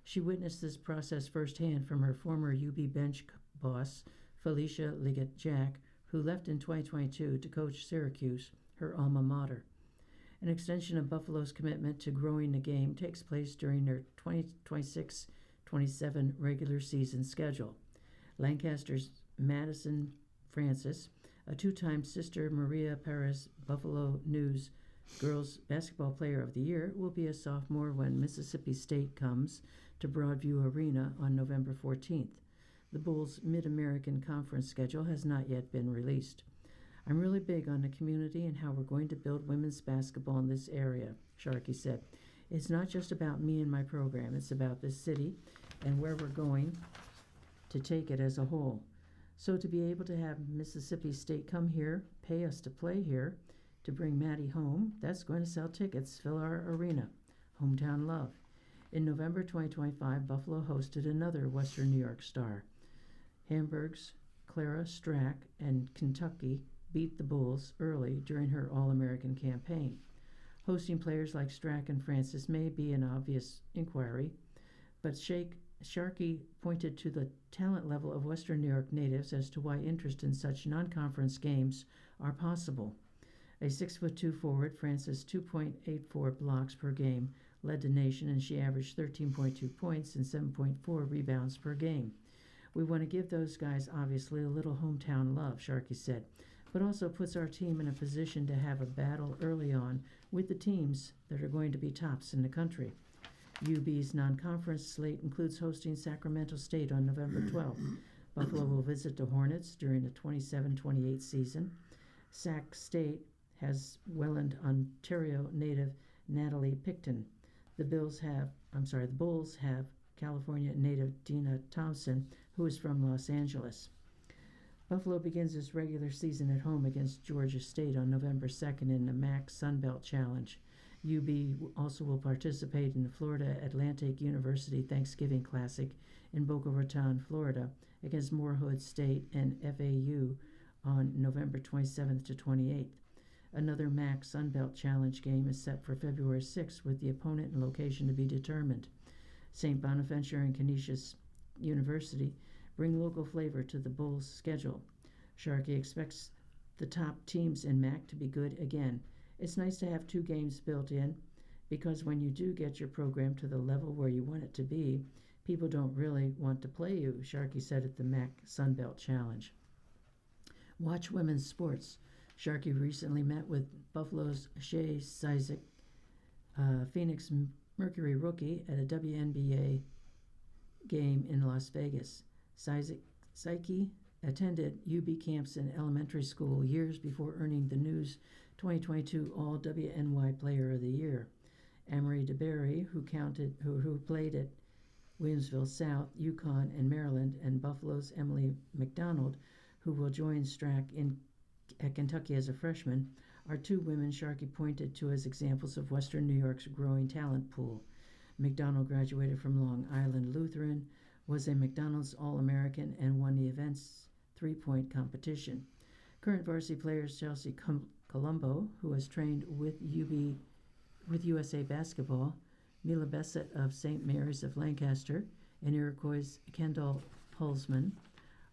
She witnessed this process firsthand from her former UB bench boss, Felicia Liggett-Jack, who left in 2022 to coach Syracuse, her alma mater. An extension of Buffalo's commitment to growing the game takes place during their 2026-27 regular season schedule. Lancaster's Madison Francis, a two-time Sister Maria Perez Buffalo News Girls Basketball Player of the Year, will be a sophomore when Mississippi State comes to Broadview Arena on November 14th. The Bulls' Mid-American Conference schedule has not yet been released. I'm really big on the community and how we're going to build women's basketball in this area, Sharkey said. It's not just about me and my program, it's about this city and where we're going to take it as a whole. So to be able to have Mississippi State come here, pay us to play here, to bring Maddie home, that's going to sell tickets, fill our arena. Hometown love. In November 2025, Buffalo hosted another Western New York star. Hamburg's Clara Strack and Kentucky beat the Bulls early during her All-American campaign. Hosting players like Strack and Francis may be an obvious inquiry, but Sharkey pointed to the talent level of Western New York natives as to why interest in such non-conference games are possible. A 6'2" forward, Francis 2.84 blocks per game, led the nation, and she averaged 13.2 points and 7.4 rebounds per game. We want to give those guys obviously a little hometown love, Sharkey said, but also puts our team in a position to have a battle early on with the teams that are going to be tops in the country. UB's non-conference slate includes hosting Sacramento State on November 12th. Buffalo will visit the Hornets during the 27-28 season. Sac State has Welland, Ontario native Natalie Picton. The Bulls have California native Dina Thompson, who is from Los Angeles. Buffalo begins its regular season at home against Georgia State on November 2nd in the MAC Sunbelt Challenge. UB also will participate in the Florida Atlantic University Thanksgiving Classic in Boca Raton, Florida, against Morehead State and FAU on November 27th to 28th. Another MAC Sunbelt Challenge game is set for February 6th with the opponent and location to be determined. St. Bonaventure and Canisius University bring local flavor to the Bulls' schedule. Sharkey expects the top teams in MAC to be good again. It's nice to have two games built in, because when you do get your program to the level where you want it to be, people don't really want to play you, Sharkey said at the MAC Sunbelt Challenge. Watch women's sports. Sharkey recently met with Buffalo's Shea Cizik, Phoenix Mercury rookie, at a WNBA game in Las Vegas. Cizik attended UB Campson Elementary School years before earning the News 2022 All-WNY Player of the Year. Amory DeBerry, who played at Williamsville South, Yukon, and Maryland, and Buffalo's Emily McDonald, who will join Strack at Kentucky as a freshman, are two women Sharkey pointed to as examples of Western New York's growing talent pool. McDonald graduated from Long Island Lutheran, was a McDonald's All-American, and won the event's three-point competition. Current varsity players Chelsea Colombo, who has trained with USA Basketball, Mila Bessett of St. Mary's of Lancaster, and Iroquois' Kendall Hulsman,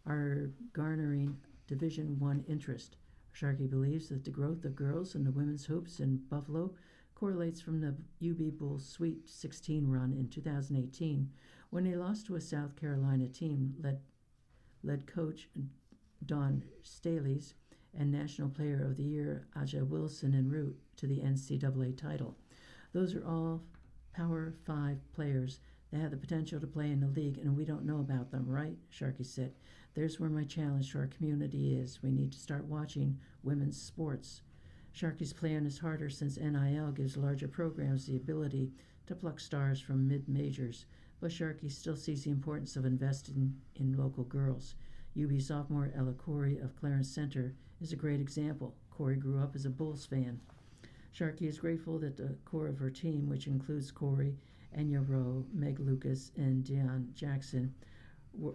are garnering Division I interest. Sharkey believes that the growth of girls in the women's hoops in Buffalo correlates from the UB Bulls' Sweet 16 run in 2018, when they lost to a South Carolina team led coach Dawn Staley's and National Player of the Year Aja Wilson en route to the NCAA title. Those are all Power 5 players that have the potential to play in the league, and we don't know about them, right? Sharkey said. There's where my challenge to our community is. We need to start watching women's sports. Sharkey's plan is harder since NIL gives larger programs the ability to pluck stars from mid-majors, but Sharkey still sees the importance of investing in local girls. UB sophomore Ella Corey of Clarence Center is a great example. Corey grew up as a Bulls fan. Sharkey is grateful that the core of her team, which includes Corey, Anya Rowe, Meg Lucas, and Deion Jackson,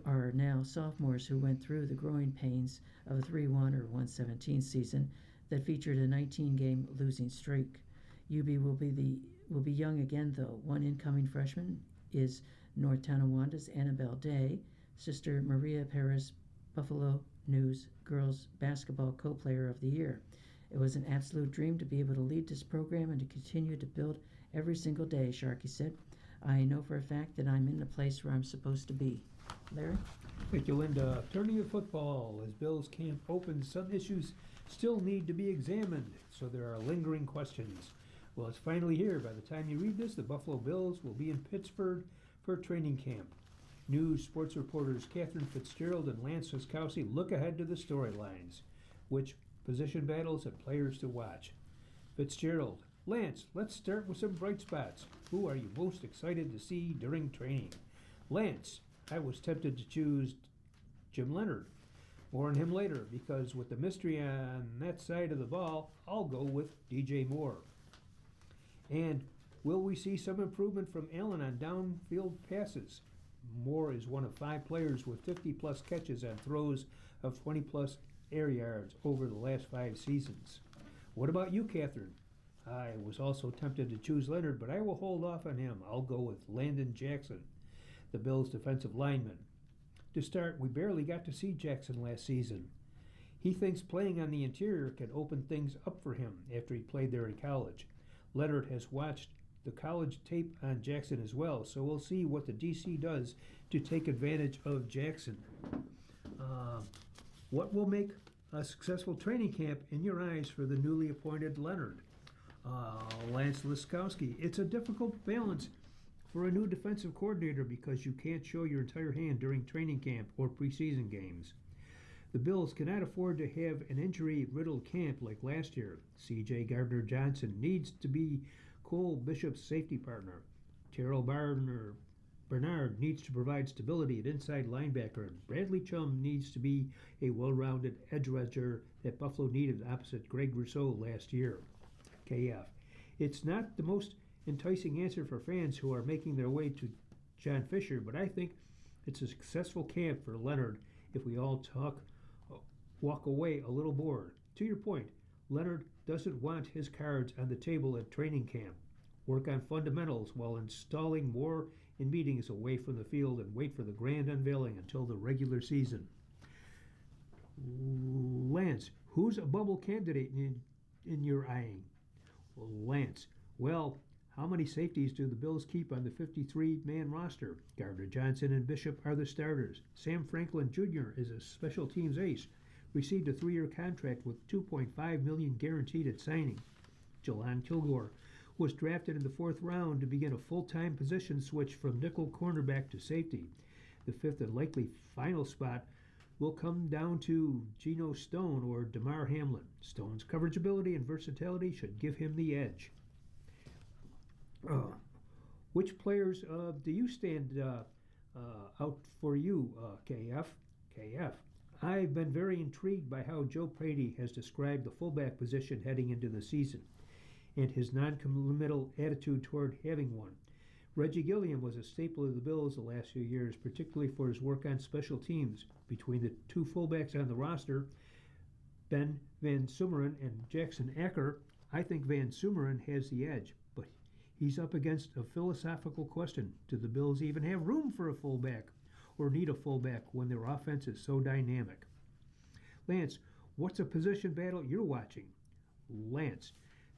are now sophomores who went through the growing pains of a 3-1 or 117 season that featured a 19-game losing streak. UB will be young again, though. One incoming freshman is North Tonawonda's Annabelle Day, Sister Maria Perez, Buffalo News Girls Basketball Co-Player of the Year. It was an absolute dream to be able to lead this program and to continue to build every single day, Sharkey said. I know for a fact that I'm in the place where I'm supposed to be. Larry? Thank you, Linda. Turning to football, as Bills camp opens, some issues still need to be examined, so there are lingering questions. Well, it's finally here. By the time you read this, the Buffalo Bills will be in Pittsburgh for training camp. News sports reporters Catherine Fitzgerald and Lance Wiskowski look ahead to the storylines, which position battles and players to watch. Fitzgerald: Lance, let's start with some bright spots. Who are you most excited to see during training? Lance: I was tempted to choose Jim Leonhard. More on him later, because with the mystery on that side of the ball, I'll go with DJ Moore. And will we see some improvement from Allen on downfield passes? Moore is one of 5 players with 50-plus catches on throws of 20-plus air yards over the last 5 seasons. What about you, Catherine? I was also tempted to choose Leonhard, but I will hold off on him. I'll go with Landon Jackson, the Bills' defensive lineman. To start, we barely got to see Jackson last season. He thinks playing on the interior can open things up for him after he played there in college. Leonhard has watched the college tape on Jackson as well, so we'll see what the DC does to take advantage of Jackson. What will make a successful training camp in your eyes for the newly appointed Leonhard? Lance Wiskowski: it's a difficult balance for a new defensive coordinator because you can't show your entire hand during training camp or preseason games. The Bills cannot afford to have an injury-riddled camp like last year. C.J. Gardner-Johnson needs to be Cole Bishop's safety partner. Terrell Bernard needs to provide stability at inside linebacker. And Bradley Chum needs to be a well-rounded edge rusher that Buffalo needed opposite Greg Rousseau last year. KF: it's not the most enticing answer for fans who are making their way to John Fisher, but I think it's a successful camp for Leonhard if we all walk away a little bored. To your point, Leonhard doesn't want his cards on the table at training camp. Work on fundamentals while installing more in meetings away from the field and wait for the grand unveiling until the regular season. Lance: who's a bubble candidate in your eyeing? Lance: well, how many safeties do the Bills keep on the 53-man roster? Gardner-Johnson and Bishop are the starters. Sam Franklin Jr. is a special teams ace, received a 3-year contract with $2.5 million guaranteed at signing. Jelon Kilgore was drafted in the 4th round to begin a full-time position switch from nickel cornerback to safety. The 5th and likely final spot will come down to Geno Stone or Damar Hamlin. Stone's coverage ability and versatility should give him the edge. Which players do you stand out for you, KF? KF: I've been very intrigued by how Joe Brady has described the fullback position heading into the season and his non-committal attitude toward having one. Reggie Gilliam was a staple of the Bills the last few years, particularly for his work on special teams. Between the 2 fullbacks on the roster, Ben Van Sumeren and Jackson Acker, I think Van Sumeren has the edge, but he's up against a philosophical question. Do the Bills even have room for a fullback or need a fullback when their offense is so dynamic? Lance: what's a position battle you're watching? Lance: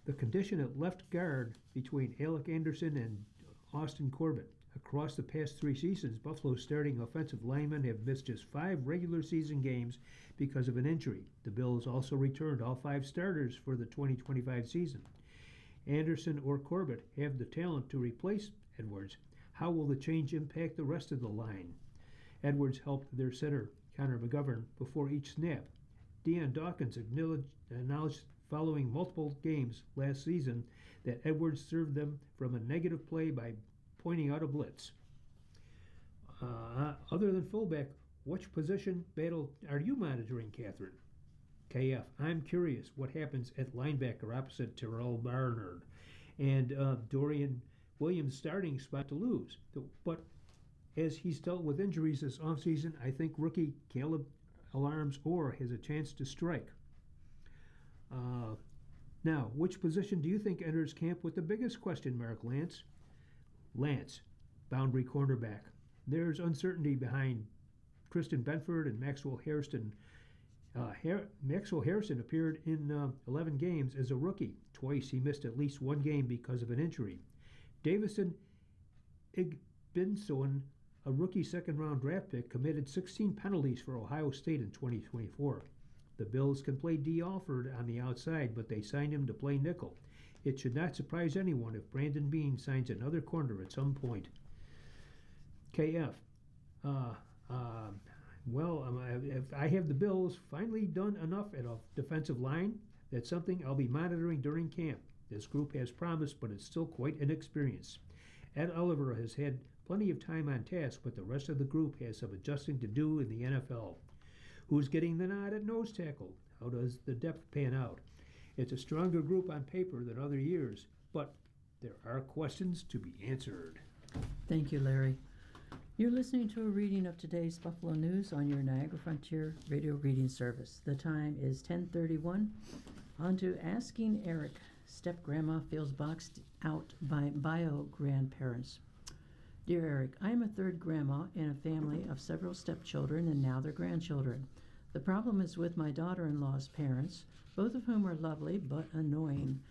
the condition at left guard between Alec Anderson and Austin Corbett. Across the past 3 seasons, Buffalo's starting offensive linemen have missed just 5 regular season games because of an injury. The Bills also returned all 5 starters for the 2025 season. Anderson or Corbett have the talent to replace Edwards. How will the change impact the rest of the line? Edwards helped their center, Connor McGovern, before each snap. Deion Dawkins acknowledged following multiple games last season that Edwards served them from a negative play by pointing out a blitz. Other than fullback, which position battle are you monitoring, Catherine? KF: I'm curious what happens at linebacker opposite Terrell Bernard and Dorian Williams' starting spot to lose. But as he's dealt with injuries this offseason, I think rookie Caleb Alarms Orr has a chance to strike. Now, which position do you think enters camp with the biggest question mark, Lance? Lance: boundary cornerback. There's uncertainty behind Tristan Benford and Maxwell Hairston Maxwell Harrison appeared in 11 games as a rookie. Twice he missed at least one game because of an injury. Davison Igbinson, a rookie second-round draft pick, committed 16 penalties for Ohio State in 2024. The Bills can play Dee Alford on the outside, but they signed him to play nickel. It should not surprise anyone if Brandon Beane signs another corner at some point. KF. I have the Bills finally done enough at a defensive line. That's something I'll be monitoring during camp. This group has promise, but it's still quite inexperienced. Ed Oliver has had plenty of time on task, but the rest of the group has some adjusting to do in the NFL. Who's getting the nod at nose tackle? How does the depth pan out? It's a stronger group on paper than other years, but there are questions to be answered. Thank you, Larry. You're listening to a reading of today's Buffalo News on your Niagara Frontier Radio Reading Service. The time is 10:31. On to Asking Eric. Step-grandma feels boxed out by bio-grandparents. Dear Eric, I am a third grandma in a family of several stepchildren and now their grandchildren. The problem is with my daughter-in-law's parents, both of whom are lovely but annoying.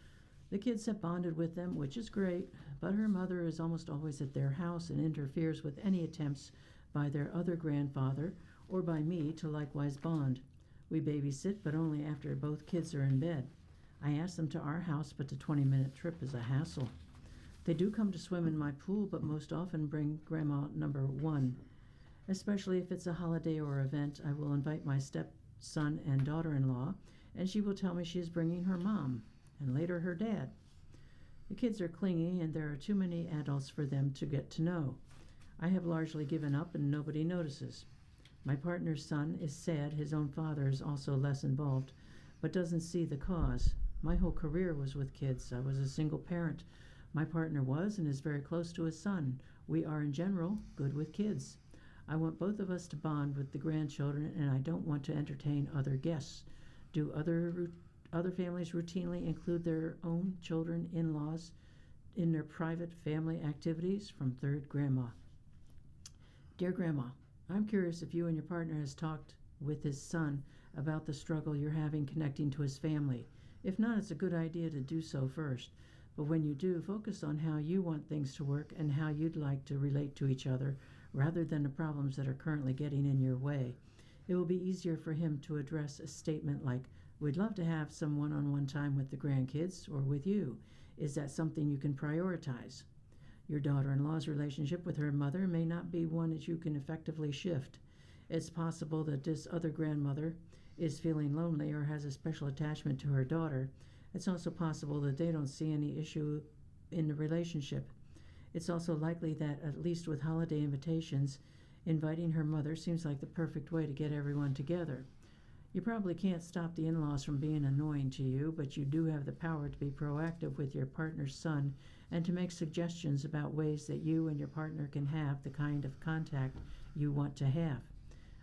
The kids have bonded with them, which is great, but her mother is almost always at their house and interferes with any attempts by their other grandfather or by me to likewise bond. We babysit, but only after both kids are in bed. I ask them to our house, but the 20-minute trip is a hassle. They do come to swim in my pool, but most often bring grandma number one. Especially if it's a holiday or event, I will invite my stepson and daughter-in-law, and she will tell me she is bringing her mom, and later her dad. The kids are clingy, and there are too many adults for them to get to know. I have largely given up, and nobody notices. My partner's son is sad his own father is also less involved, but doesn't see the cause. My whole career was with kids. I was a single parent. My partner was and is very close to his son. We are, in general, good with kids. I want both of us to bond with the grandchildren, and I don't want to entertain other guests. Do other families routinely include their own children, in-laws, in their private family activities? From third grandma. Dear Grandma, I'm curious if you and your partner has talked with his son about the struggle you're having connecting to his family. If not, it's a good idea to do so first. But when you do, focus on how you want things to work and how you'd like to relate to each other, rather than the problems that are currently getting in your way. It will be easier for him to address a statement like, "We'd love to have some one-on-one time with the grandkids or with you. Is that something you can prioritize?" Your daughter-in-law's relationship with her mother may not be one that you can effectively shift. It's possible that this other grandmother is feeling lonely or has a special attachment to her daughter. It's also possible that they don't see any issue in the relationship. It's also likely that, at least with holiday invitations, inviting her mother seems like the perfect way to get everyone together. You probably can't stop the in-laws from being annoying to you, but you do have the power to be proactive with your partner's son and to make suggestions about ways that you and your partner can have the kind of contact you want to have.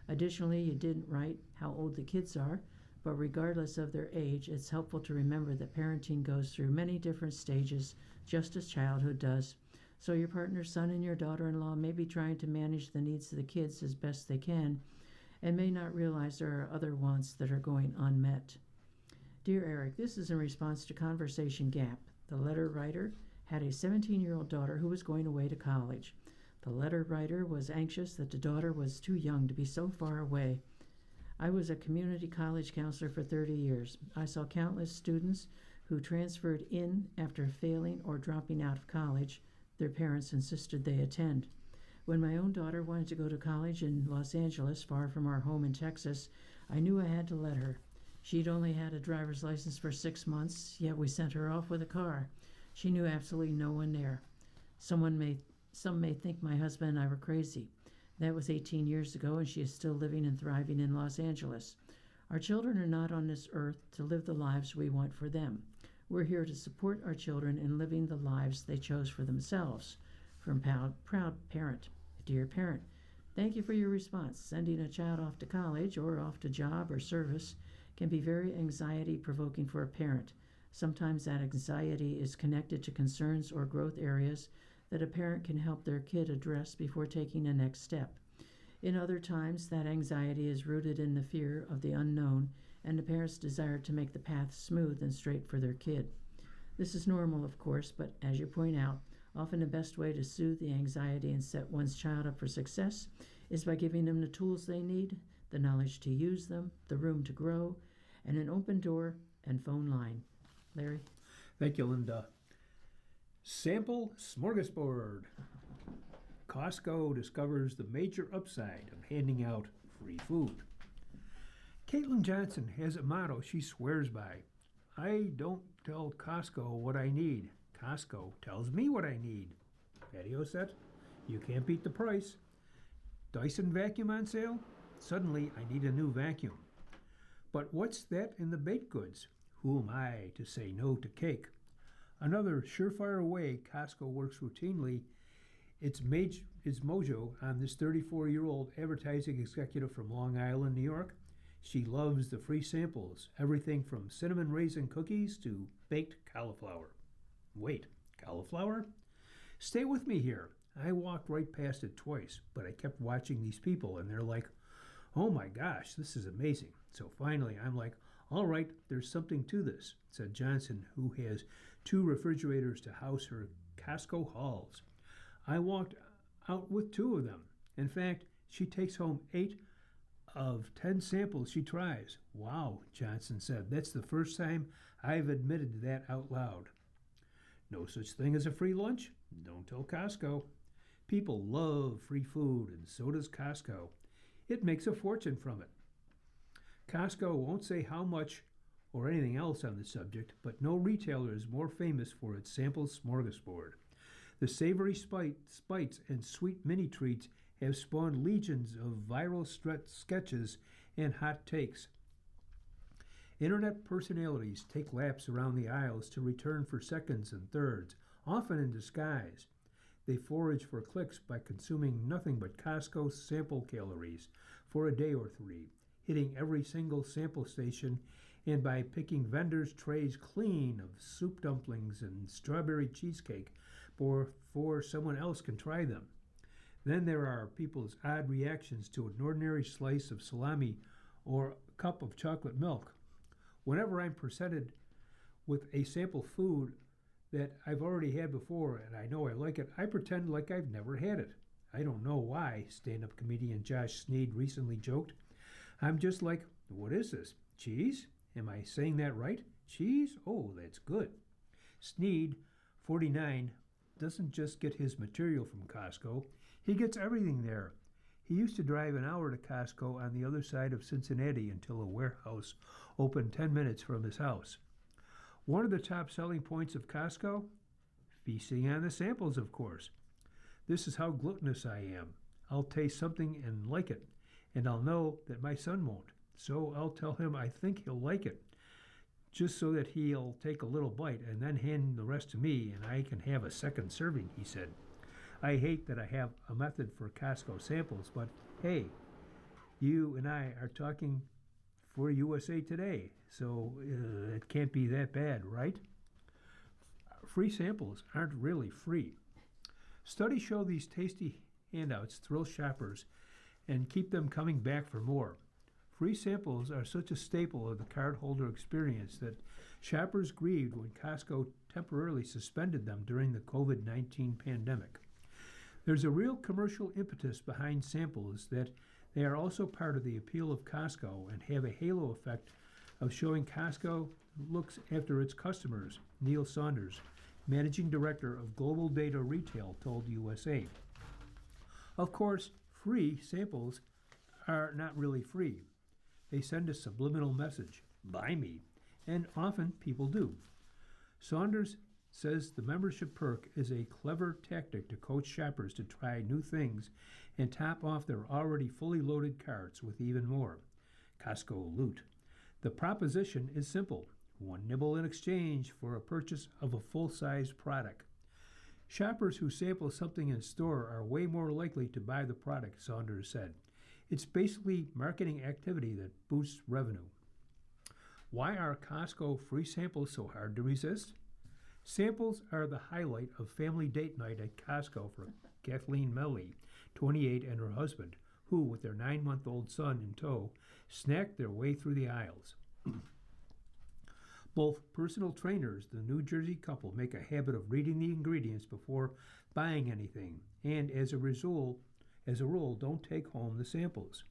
Additionally, you didn't write how old the kids are, but regardless of their age, it's helpful to remember that parenting goes through many different stages, just as childhood does. So your partner's son and your daughter-in-law may be trying to manage the needs of the kids as best they can, and may not realize there are other wants that are going unmet. Dear Eric, this is in response to Conversation Gap. The letter writer had a 17-year-old daughter who was going away to college. The letter writer was anxious that the daughter was too young to be so far away. I was a community college counselor for 30 years. I saw countless students who transferred in after failing or dropping out of college. Their parents insisted they attend. When my own daughter wanted to go to college in Los Angeles, far from our home in Texas, I knew I had to let her. She'd only had a driver's license for 6 months, yet we sent her off with a car. She knew absolutely no one there. Some may think my husband and I were crazy. That was 18 years ago, and she is still living and thriving in Los Angeles. Our children are not on this earth to live the lives we want for them. We're here to support our children in living the lives they chose for themselves. From proud parent. Dear parent, thank you for your response. Sending a child off to college or off to job or service can be very anxiety-provoking for a parent. Sometimes that anxiety is connected to concerns or growth areas that a parent can help their kid address before taking the next step. In other times, that anxiety is rooted in the fear of the unknown and the parents' desire to make the path smooth and straight for their kid. This is normal, of course, but as you point out, often the best way to soothe the anxiety and set one's child up for success is by giving them the tools they need, the knowledge to use them, the room to grow, and an open door and phone line. Larry? Thank you, Linda. Sample smorgasbord. Costco discovers the major upside of handing out free food. Caitlin Johnson has a motto she swears by. I don't tell Costco what I need. Costco tells me what I need. Patio set? You can't beat the price. Dyson vacuum on sale? Suddenly I need a new vacuum. But what's that in the baked goods? Who am I to say no to cake? Another surefire way Costco works routinely, it's mojo on this 34-year-old advertising executive from Long Island, New York. She loves the free samples, everything from cinnamon raisin cookies to baked cauliflower. Wait, cauliflower? Stay with me here. I walked right past it twice, but I kept watching these people and they're like, oh my gosh, this is amazing. So finally I'm like, all right, there's something to this, said Johnson, who has 2 refrigerators to house her Costco hauls. I walked out with 2 of them. In fact, she takes home 8 of 10 samples she tries. Wow, Johnson said. That's the first time I've admitted that out loud. No such thing as a free lunch? Don't tell Costco. People love free food, and so does Costco. It makes a fortune from it. Costco won't say how much or anything else on the subject, but no retailer is more famous for its sample smorgasbord. The savory spites and sweet mini treats have spawned legions of viral sketches and hot takes. Internet personalities take laps around the aisles to return for seconds and thirds, often in disguise. They forage for clicks by consuming nothing but Costco sample calories for a day or 3, hitting every single sample station, and by picking vendors' trays clean of soup dumplings and strawberry cheesecake before someone else can try them. Then there are people's odd reactions to an ordinary slice of salami or a cup of chocolate milk. Whenever I'm presented with a sample food that I've already had before and I know I like it, I pretend like I've never had it. I don't know why, stand-up comedian Josh Sneed recently joked. I'm just like, what is this? Cheese? Am I saying that right? Cheese? Oh, that's good. Sneed, 49, doesn't just get his material from Costco. He gets everything there. He used to drive an hour to Costco on the other side of Cincinnati until a warehouse opened 10 minutes from his house. One of the top selling points of Costco? Feasting on the samples, of course. This is how gluttonous I am. I'll taste something and like it, and I'll know that my son won't. So I'll tell him I think he'll like it, just so that he'll take a little bite and then hand the rest to me and I can have a second serving, he said. I hate that I have a method for Costco samples, but hey, you and I are talking for USA Today, so it can't be that bad, right? Free samples aren't really free. Studies show these tasty handouts thrill shoppers and keep them coming back for more. Free samples are such a staple of the cardholder experience that shoppers grieved when Costco temporarily suspended them during the COVID-19 pandemic. There's a real commercial impetus behind samples that they are also part of the appeal of Costco and have a halo effect of showing Costco looks after its customers, Neil Saunders, managing director of Global Data Retail, told USA. Of course, free samples are not really free. They send a subliminal message, buy me, and often people do. Saunders says the membership perk is a clever tactic to coach shoppers to try new things and top off their already fully loaded carts with even more. Costco loot. The proposition is simple. One nibble in exchange for a purchase of a full-size product. Shoppers who sample something in store are way more likely to buy the product, Saunders said. It's basically marketing activity that boosts revenue. Why are Costco free samples so hard to resist? Samples are the highlight of family date night at Costco for Kathleen Melly, 28, and her husband, who, with their 9-month-old son in tow, snacked their way through the aisles. Both personal trainers, the New Jersey couple, make a habit of reading the ingredients before buying anything, and as a rule, don't take home the samples.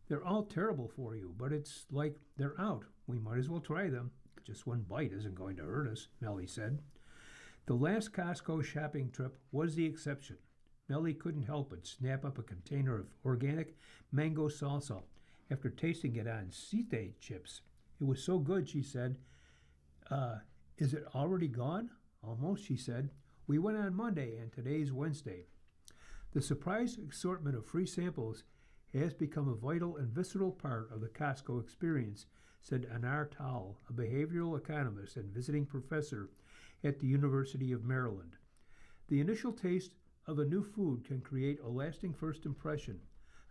They're all terrible for you, but it's like they're out. We might as well try them. Just one bite isn't going to hurt us, Melly said. The last Costco shopping trip was the exception. Melly couldn't help but snap up a container of organic mango salsa after tasting it on Cite chips. It was so good, she said. Is it already gone? Almost, she said. We went on Monday, and today's Wednesday. The surprise assortment of free samples has become a vital and visceral part of the Costco experience, said Anar Tal, a behavioral economist and visiting professor at the University of Maryland. The initial taste of a new food can create a lasting first impression,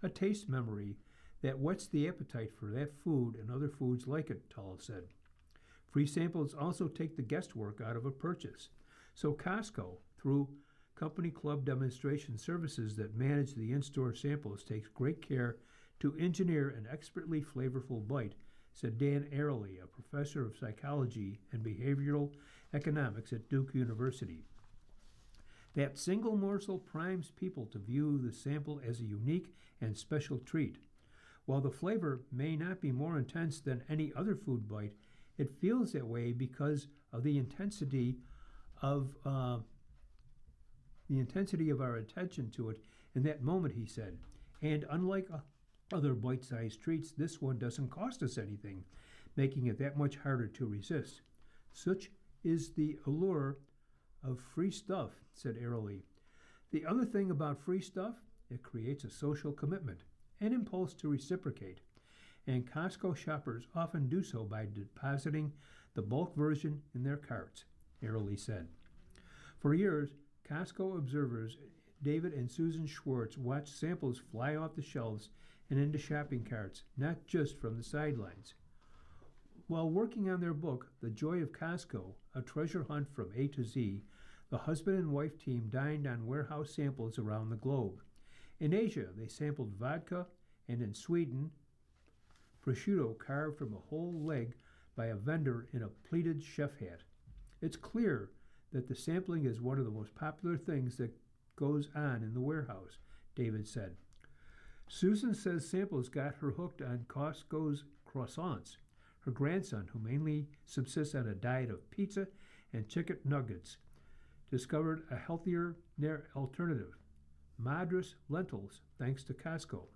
a taste memory that whets the appetite for that food and other foods like it, Tal said. Free samples also take the guesswork out of a purchase. So Costco, through company club demonstration services that manage the in-store samples, takes great care to engineer an expertly flavorful bite, said Dan Ariely, a professor of psychology and behavioral economics at Duke University. That single morsel primes people to view the sample as a unique and special treat. While the flavor may not be more intense than any other food bite, it feels that way because of the intensity of our attention to it in that moment, he said. And unlike other bite-sized treats, this one doesn't cost us anything, making it that much harder to resist. Such is the allure of free stuff, said Ariely. The other thing about free stuff, it creates a social commitment, an impulse to reciprocate, and Costco shoppers often do so by depositing the bulk version in their carts, Ariely said. For years, Costco observers David and Susan Schwartz watched samples fly off the shelves and into shopping carts, not just from the sidelines. While working on their book, The Joy of Costco, A Treasure Hunt from A to Z, the husband and wife team dined on warehouse samples around the globe. In Asia, they sampled vodka, and in Sweden, prosciutto carved from a whole leg by a vendor in a pleated chef hat. It's clear that the sampling is one of the most popular things that goes on in the warehouse, David said. Susan says samples got her hooked on Costco's croissants. Her grandson, who mainly subsists on a diet of pizza and chicken nuggets, discovered a healthier alternative, Madras lentils, thanks to Costco.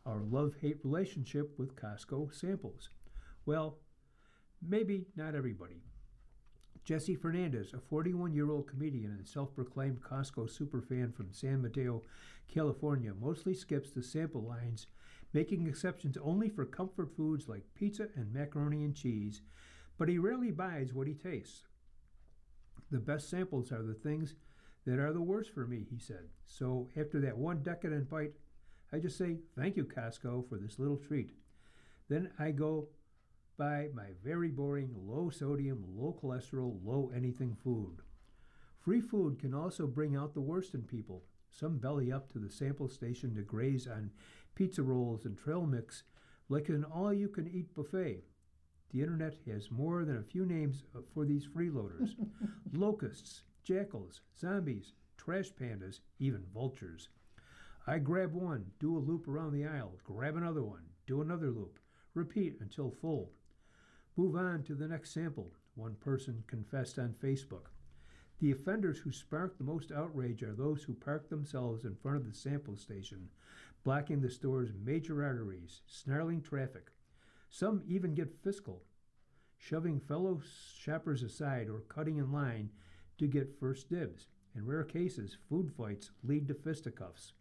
Our love-hate relationship with Costco samples. Well, maybe not everybody. Jesse Fernandez, a 41-year-old comedian and self-proclaimed Costco superfan from San Mateo, California, mostly skips the sample lines, making exceptions only for comfort foods like pizza and macaroni and cheese, but he rarely buys what he tastes. The best samples are the things that are the worst for me, he said. So after that one decadent bite, I just say, thank you, Costco, for this little treat. Then I go buy my very boring, low-sodium, low-cholesterol, low-anything food. Free food can also bring out the worst in people. Some belly up to the sample station to graze on pizza rolls and trail mix like an all-you-can-eat buffet. The internet has more than a few names for these freeloaders. Locusts, jackals, zombies, trash pandas, even vultures. I grab one, do a loop around the aisle, grab another one, do another loop, repeat until full. Move on to the next sample, one person confessed on Facebook. The offenders who spark the most outrage are those who park themselves in front of the sample station, blocking the store's major arteries, snarling traffic. Some even get fiscal, shoving fellow shoppers aside or cutting in line to get first dibs. In rare cases, food fights lead to fisticuffs.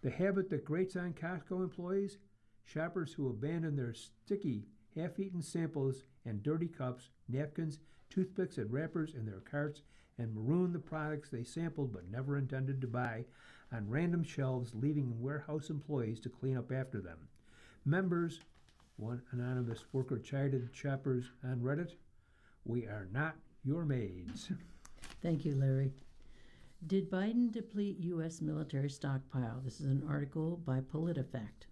The habit that grates on Costco employees? Shoppers who abandon their sticky, half-eaten samples and dirty cups, napkins, toothpicks, and wrappers in their carts and maroon the products they sampled but never intended to buy on random shelves, leaving warehouse employees to clean up after them. Members, one anonymous worker chided shoppers on Reddit, we are not your maids. Thank you, Larry. Did Biden deplete U.S. military stockpile? This is an article by PolitiFact.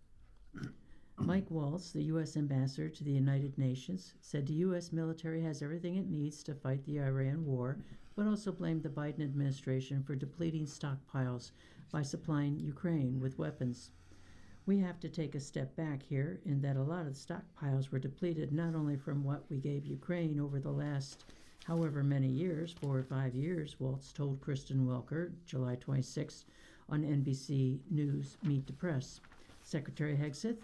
Mike Waltz, the U.S. ambassador to the United Nations, said the U.S. military has everything it needs to fight the Iran war, but also blamed the Biden administration for depleting stockpiles by supplying Ukraine with weapons. We have to take a step back here in that a lot of the stockpiles were depleted not only from what we gave Ukraine over the last however many years, 4 or 5 years, Waltz told Kristen Welker, July 26th, on NBC News Meet the Press. Secretary Hegseth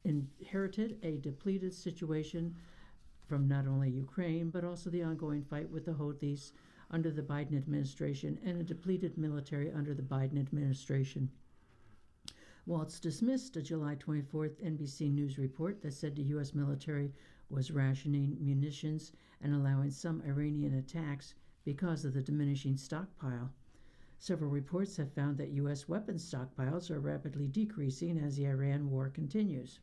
inherited a depleted situation from not only Ukraine, but also the ongoing fight with the Houthis under the Biden administration and a depleted military under the Biden administration. Waltz dismissed a July 24th NBC News report that said the U.S. military was rationing munitions and allowing some Iranian attacks because of the diminishing stockpile. Several reports have found that U.S. weapons stockpiles are rapidly decreasing as the Iran war continues.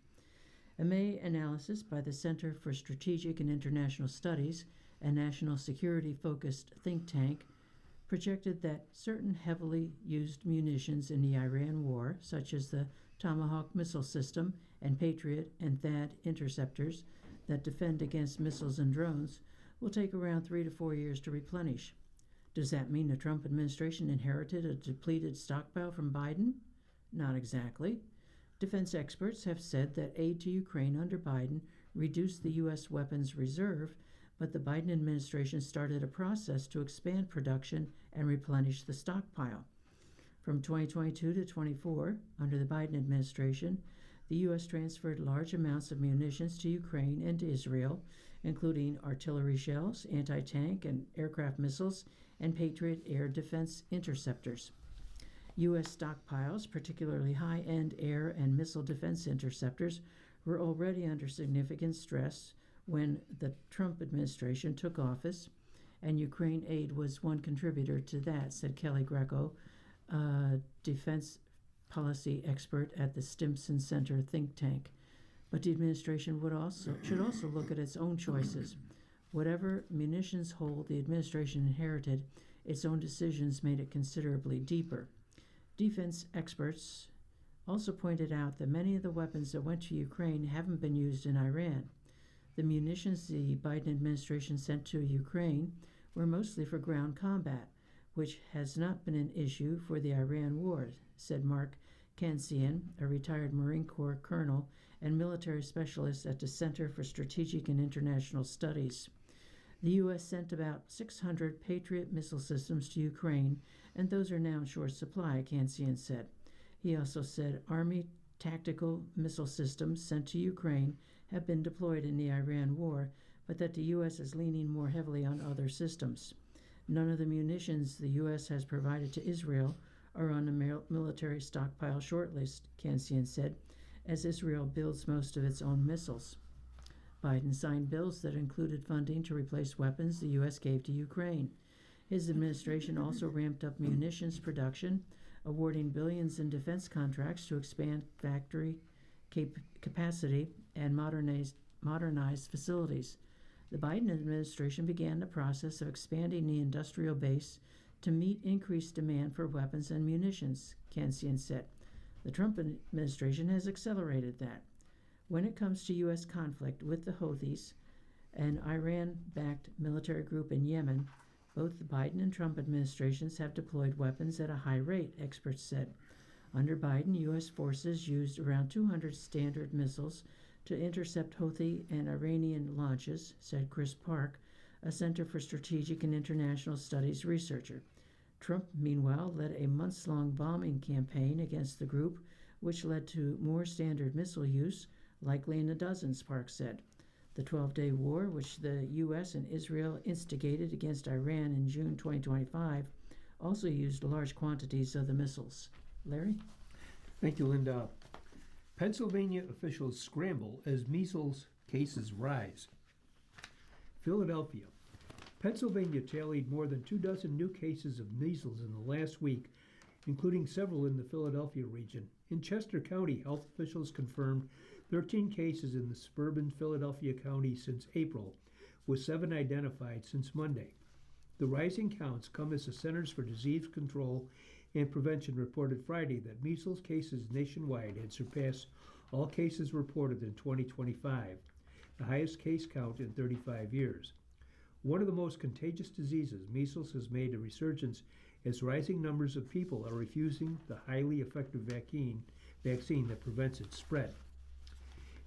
A May analysis by the Center for Strategic and International Studies, a national security-focused think tank, projected that certain heavily used munitions in the Iran war, such as the Tomahawk missile system and Patriot and THAAD interceptors that defend against missiles and drones, will take around 3 to 4 years to replenish. Does that mean the Trump administration inherited a depleted stockpile from Biden? Not exactly. Defense experts have said that aid to Ukraine under Biden reduced the U.S. weapons reserve, but the Biden administration started a process to expand production and replenish the stockpile. From 2022 to 24, under the Biden administration, the U.S. transferred large amounts of munitions to Ukraine and to Israel, including artillery shells, anti-tank and aircraft missiles, and Patriot air defense interceptors. U.S. stockpiles, particularly high-end air and missile defense interceptors, were already under significant stress when the Trump administration took office, and Ukraine aid was one contributor to that, said Kelly Greco, defense policy expert at the Stimson Center think tank. But the administration should also look at its own choices. Whatever munitions hole the administration inherited, its own decisions made it considerably deeper. Defense experts also pointed out that many of the weapons that went to Ukraine haven't been used in Iran. The munitions the Biden administration sent to Ukraine were mostly for ground combat, which has not been an issue for the Iran war, said Mark Kansian, a retired Marine Corps colonel and military specialist at the Center for Strategic and International Studies. The U.S. sent about 600 Patriot missile systems to Ukraine, and those are now in short supply, Kansian said. He also said Army tactical missile systems sent to Ukraine have been deployed in the Iran war, but that the U.S. is leaning more heavily on other systems. None of the munitions the U.S. has provided to Israel are on the military stockpile shortlist, Kansian said, as Israel builds most of its own missiles. Biden signed bills that included funding to replace weapons the U.S. gave to Ukraine. His administration also ramped up munitions production, awarding billions in defense contracts to expand factory capacity and modernize facilities. The Biden administration began the process of expanding the industrial base to meet increased demand for weapons and munitions, Kansian said. The Trump administration has accelerated that. When it comes to U.S. conflict with the Houthis, an Iran-backed military group in Yemen, both the Biden and Trump administrations have deployed weapons at a high rate, experts said. Under Biden, U.S. forces used around 200 Standard missiles to intercept Houthi and Iranian launches, said Chris Park, a Center for Strategic and International Studies researcher. Trump, meanwhile, led a months-long bombing campaign against the group, which led to more Standard missile use, likely in the dozens, Park said. The 12-day war, which the U.S. and Israel instigated against Iran in June 2025, also used large quantities of the missiles. Larry? Thank you, Linda. Pennsylvania officials scramble as measles cases rise. Philadelphia. Pennsylvania tallied more than 24 new cases of measles in the last week, including several in the Philadelphia region. In Chester County, health officials confirmed 13 cases in the suburban Philadelphia County since April, with 7 identified since Monday. The rising counts come as the Centers for Disease Control and Prevention reported Friday that measles cases nationwide had surpassed all cases reported in 2025, the highest case count in 35 years. One of the most contagious diseases, measles has made a resurgence as rising numbers of people are refusing the highly effective vaccine that prevents its spread.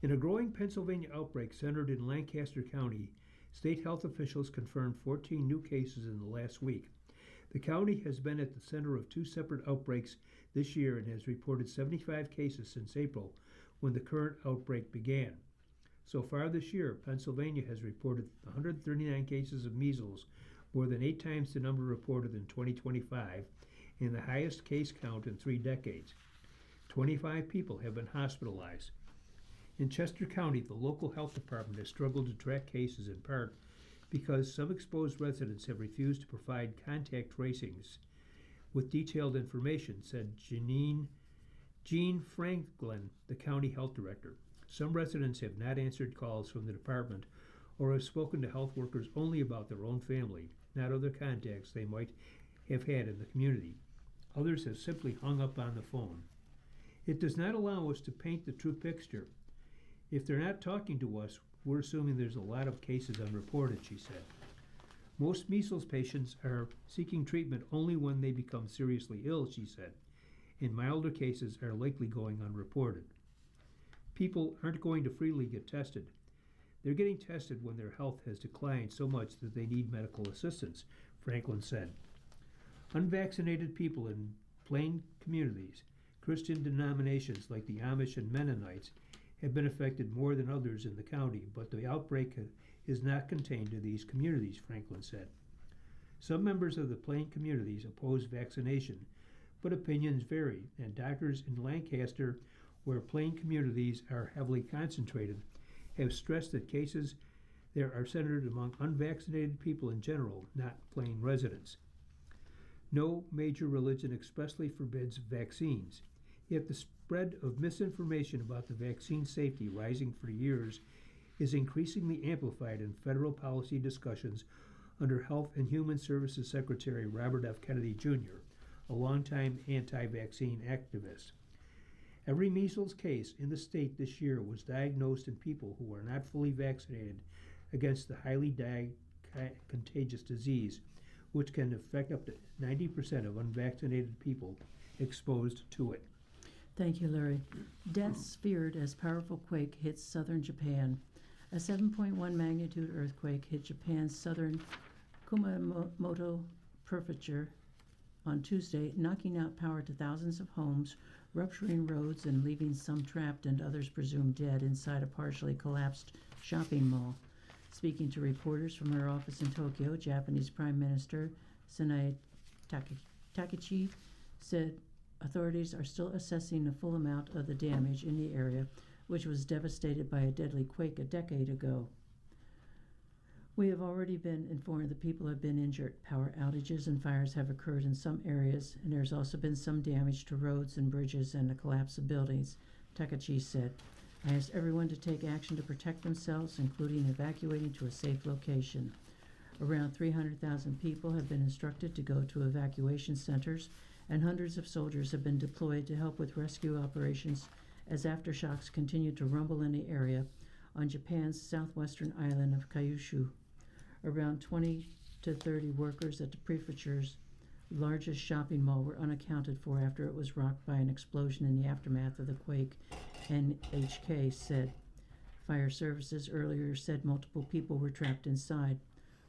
In a growing Pennsylvania outbreak centered in Lancaster County, state health officials confirmed 14 new cases in the last week. The county has been at the center of 2 separate outbreaks this year and has reported 75 cases since April, when the current outbreak began. So far this year, Pennsylvania has reported 139 cases of measles, more than 8 times the number reported in 2025, and the highest case count in 3 decades. 25 people have been hospitalized. In Chester County, the local health department has struggled to track cases in part because some exposed residents have refused to provide contact tracings with detailed information, said Jean Franklin, the county health director. Some residents have not answered calls from the department or have spoken to health workers only about their own family, not other contacts they might have had in the community. Others have simply hung up on the phone. It does not allow us to paint the true picture. If they're not talking to us, we're assuming there's a lot of cases unreported, she said. Most measles patients are seeking treatment only when they become seriously ill, she said, and milder cases are likely going unreported. People aren't going to freely get tested. They're getting tested when their health has declined so much that they need medical assistance, Franklin said. Unvaccinated people in plain communities, Christian denominations like the Amish and Mennonites, have been affected more than others in the county, but the outbreak is not contained to these communities, Franklin said. Some members of the plain communities oppose vaccination, but opinions vary, and doctors in Lancaster, where plain communities are heavily concentrated, have stressed that cases there are centered among unvaccinated people in general, not plain residents. No major religion expressly forbids vaccines, yet the spread of misinformation about the vaccine safety rising for years is increasingly amplified in federal policy discussions under Health and Human Services Secretary Robert F. Kennedy Jr., a longtime anti-vaccine activist. Every measles case in the state this year was diagnosed in people who are not fully vaccinated against the highly contagious disease, which can affect up to 90% of unvaccinated people exposed to it. Thank you, Larry. Deaths feared as powerful quake hits southern Japan. A 7.1 magnitude earthquake hit Japan's southern Kumamoto prefecture on Tuesday, knocking out power to thousands of homes, rupturing roads, and leaving some trapped and others presumed dead inside a partially collapsed shopping mall. Speaking to reporters from her office in Tokyo, Japanese Prime Minister Sanae Takaichi said authorities are still assessing the full amount of the damage in the area, which was devastated by a deadly quake a decade ago. We have already been informed that people have been injured. Power outages and fires have occurred in some areas, and there's also been some damage to roads and bridges and the collapse of buildings, Takaichi said. I asked everyone to take action to protect themselves, including evacuating to a safe location. Around 300,000 people have been instructed to go to evacuation centers, and hundreds of soldiers have been deployed to help with rescue operations as aftershocks continue to rumble in the area on Japan's southwestern island of Kyushu. Around 20 to 30 workers at the prefecture's largest shopping mall were unaccounted for after it was rocked by an explosion in the aftermath of the quake, NHK said. Fire services earlier said multiple people were trapped inside.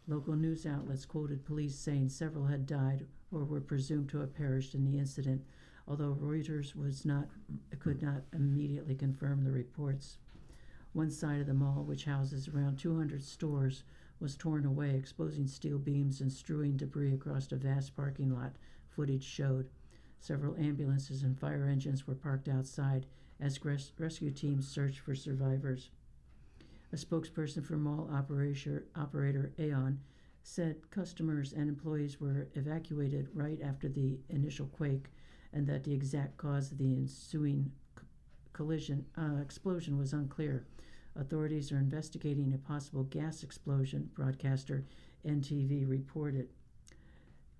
Local news outlets quoted police saying several had died or were presumed to have perished in the incident, although Reuters could not immediately confirm the reports. One side of the mall, which houses around 200 stores, was torn away, exposing steel beams and strewing debris across a vast parking lot, footage showed. Several ambulances and fire engines were parked outside as rescue teams searched for survivors. A spokesperson for mall operator Aeon said customers and employees were evacuated right after the initial quake, and that the exact cause of the ensuing explosion was unclear. Authorities are investigating a possible gas explosion, broadcaster NTV reported.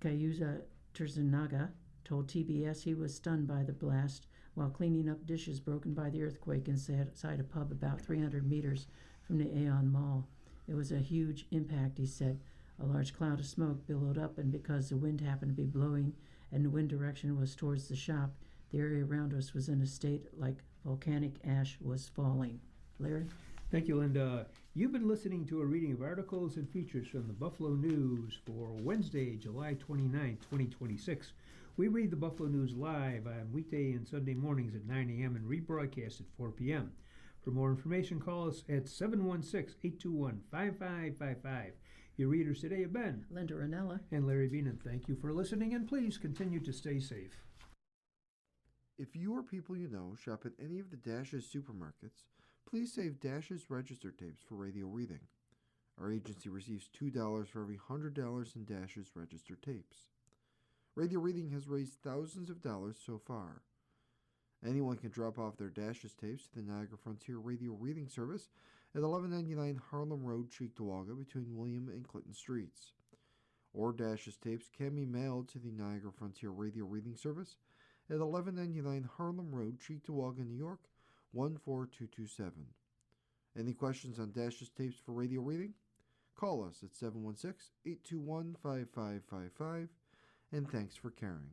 Kayuza Terzunaga told TBS he was stunned by the blast while cleaning up dishes broken by the earthquake inside a pub about 300 meters from the Aeon Mall. It was a huge impact, he said. A large cloud of smoke billowed up, and because the wind happened to be blowing and the wind direction was towards the shop, the area around us was in a state like volcanic ash was falling. Larry? Thank you, Linda. You've been listening to a reading of articles and features from the Buffalo News for Wednesday, July 29, 2026. We read the Buffalo News live on weekday and Sunday mornings at 9 a.m. and rebroadcast at 4 p.m. For more information, call us at 716-821-5555. Your readers today have been Linda Ranella and Larry Beenan. Thank you for listening, and please continue to stay safe. If you or people you know shop at any of the Dash's supermarkets, please save Dash's register tapes for radio reading. Our agency receives $2 for every $100 in Dash's register tapes. Radio reading has raised thousands of dollars so far. Anyone can drop off their Dash's tapes to the Niagara Frontier Radio Reading Service at 1199 Harlem Road, Cheektowaga, between William and Clinton Streets. Or Dash's tapes can be mailed to the Niagara Frontier Radio Reading Service at 1199 Harlem Road, Cheektowaga, New York, 14227. Any questions on Dash's tapes for radio reading? Call us at 716-821-5555, and thanks for caring.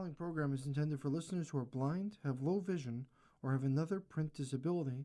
following program is intended for listeners who are blind, have low vision, or have another print disability,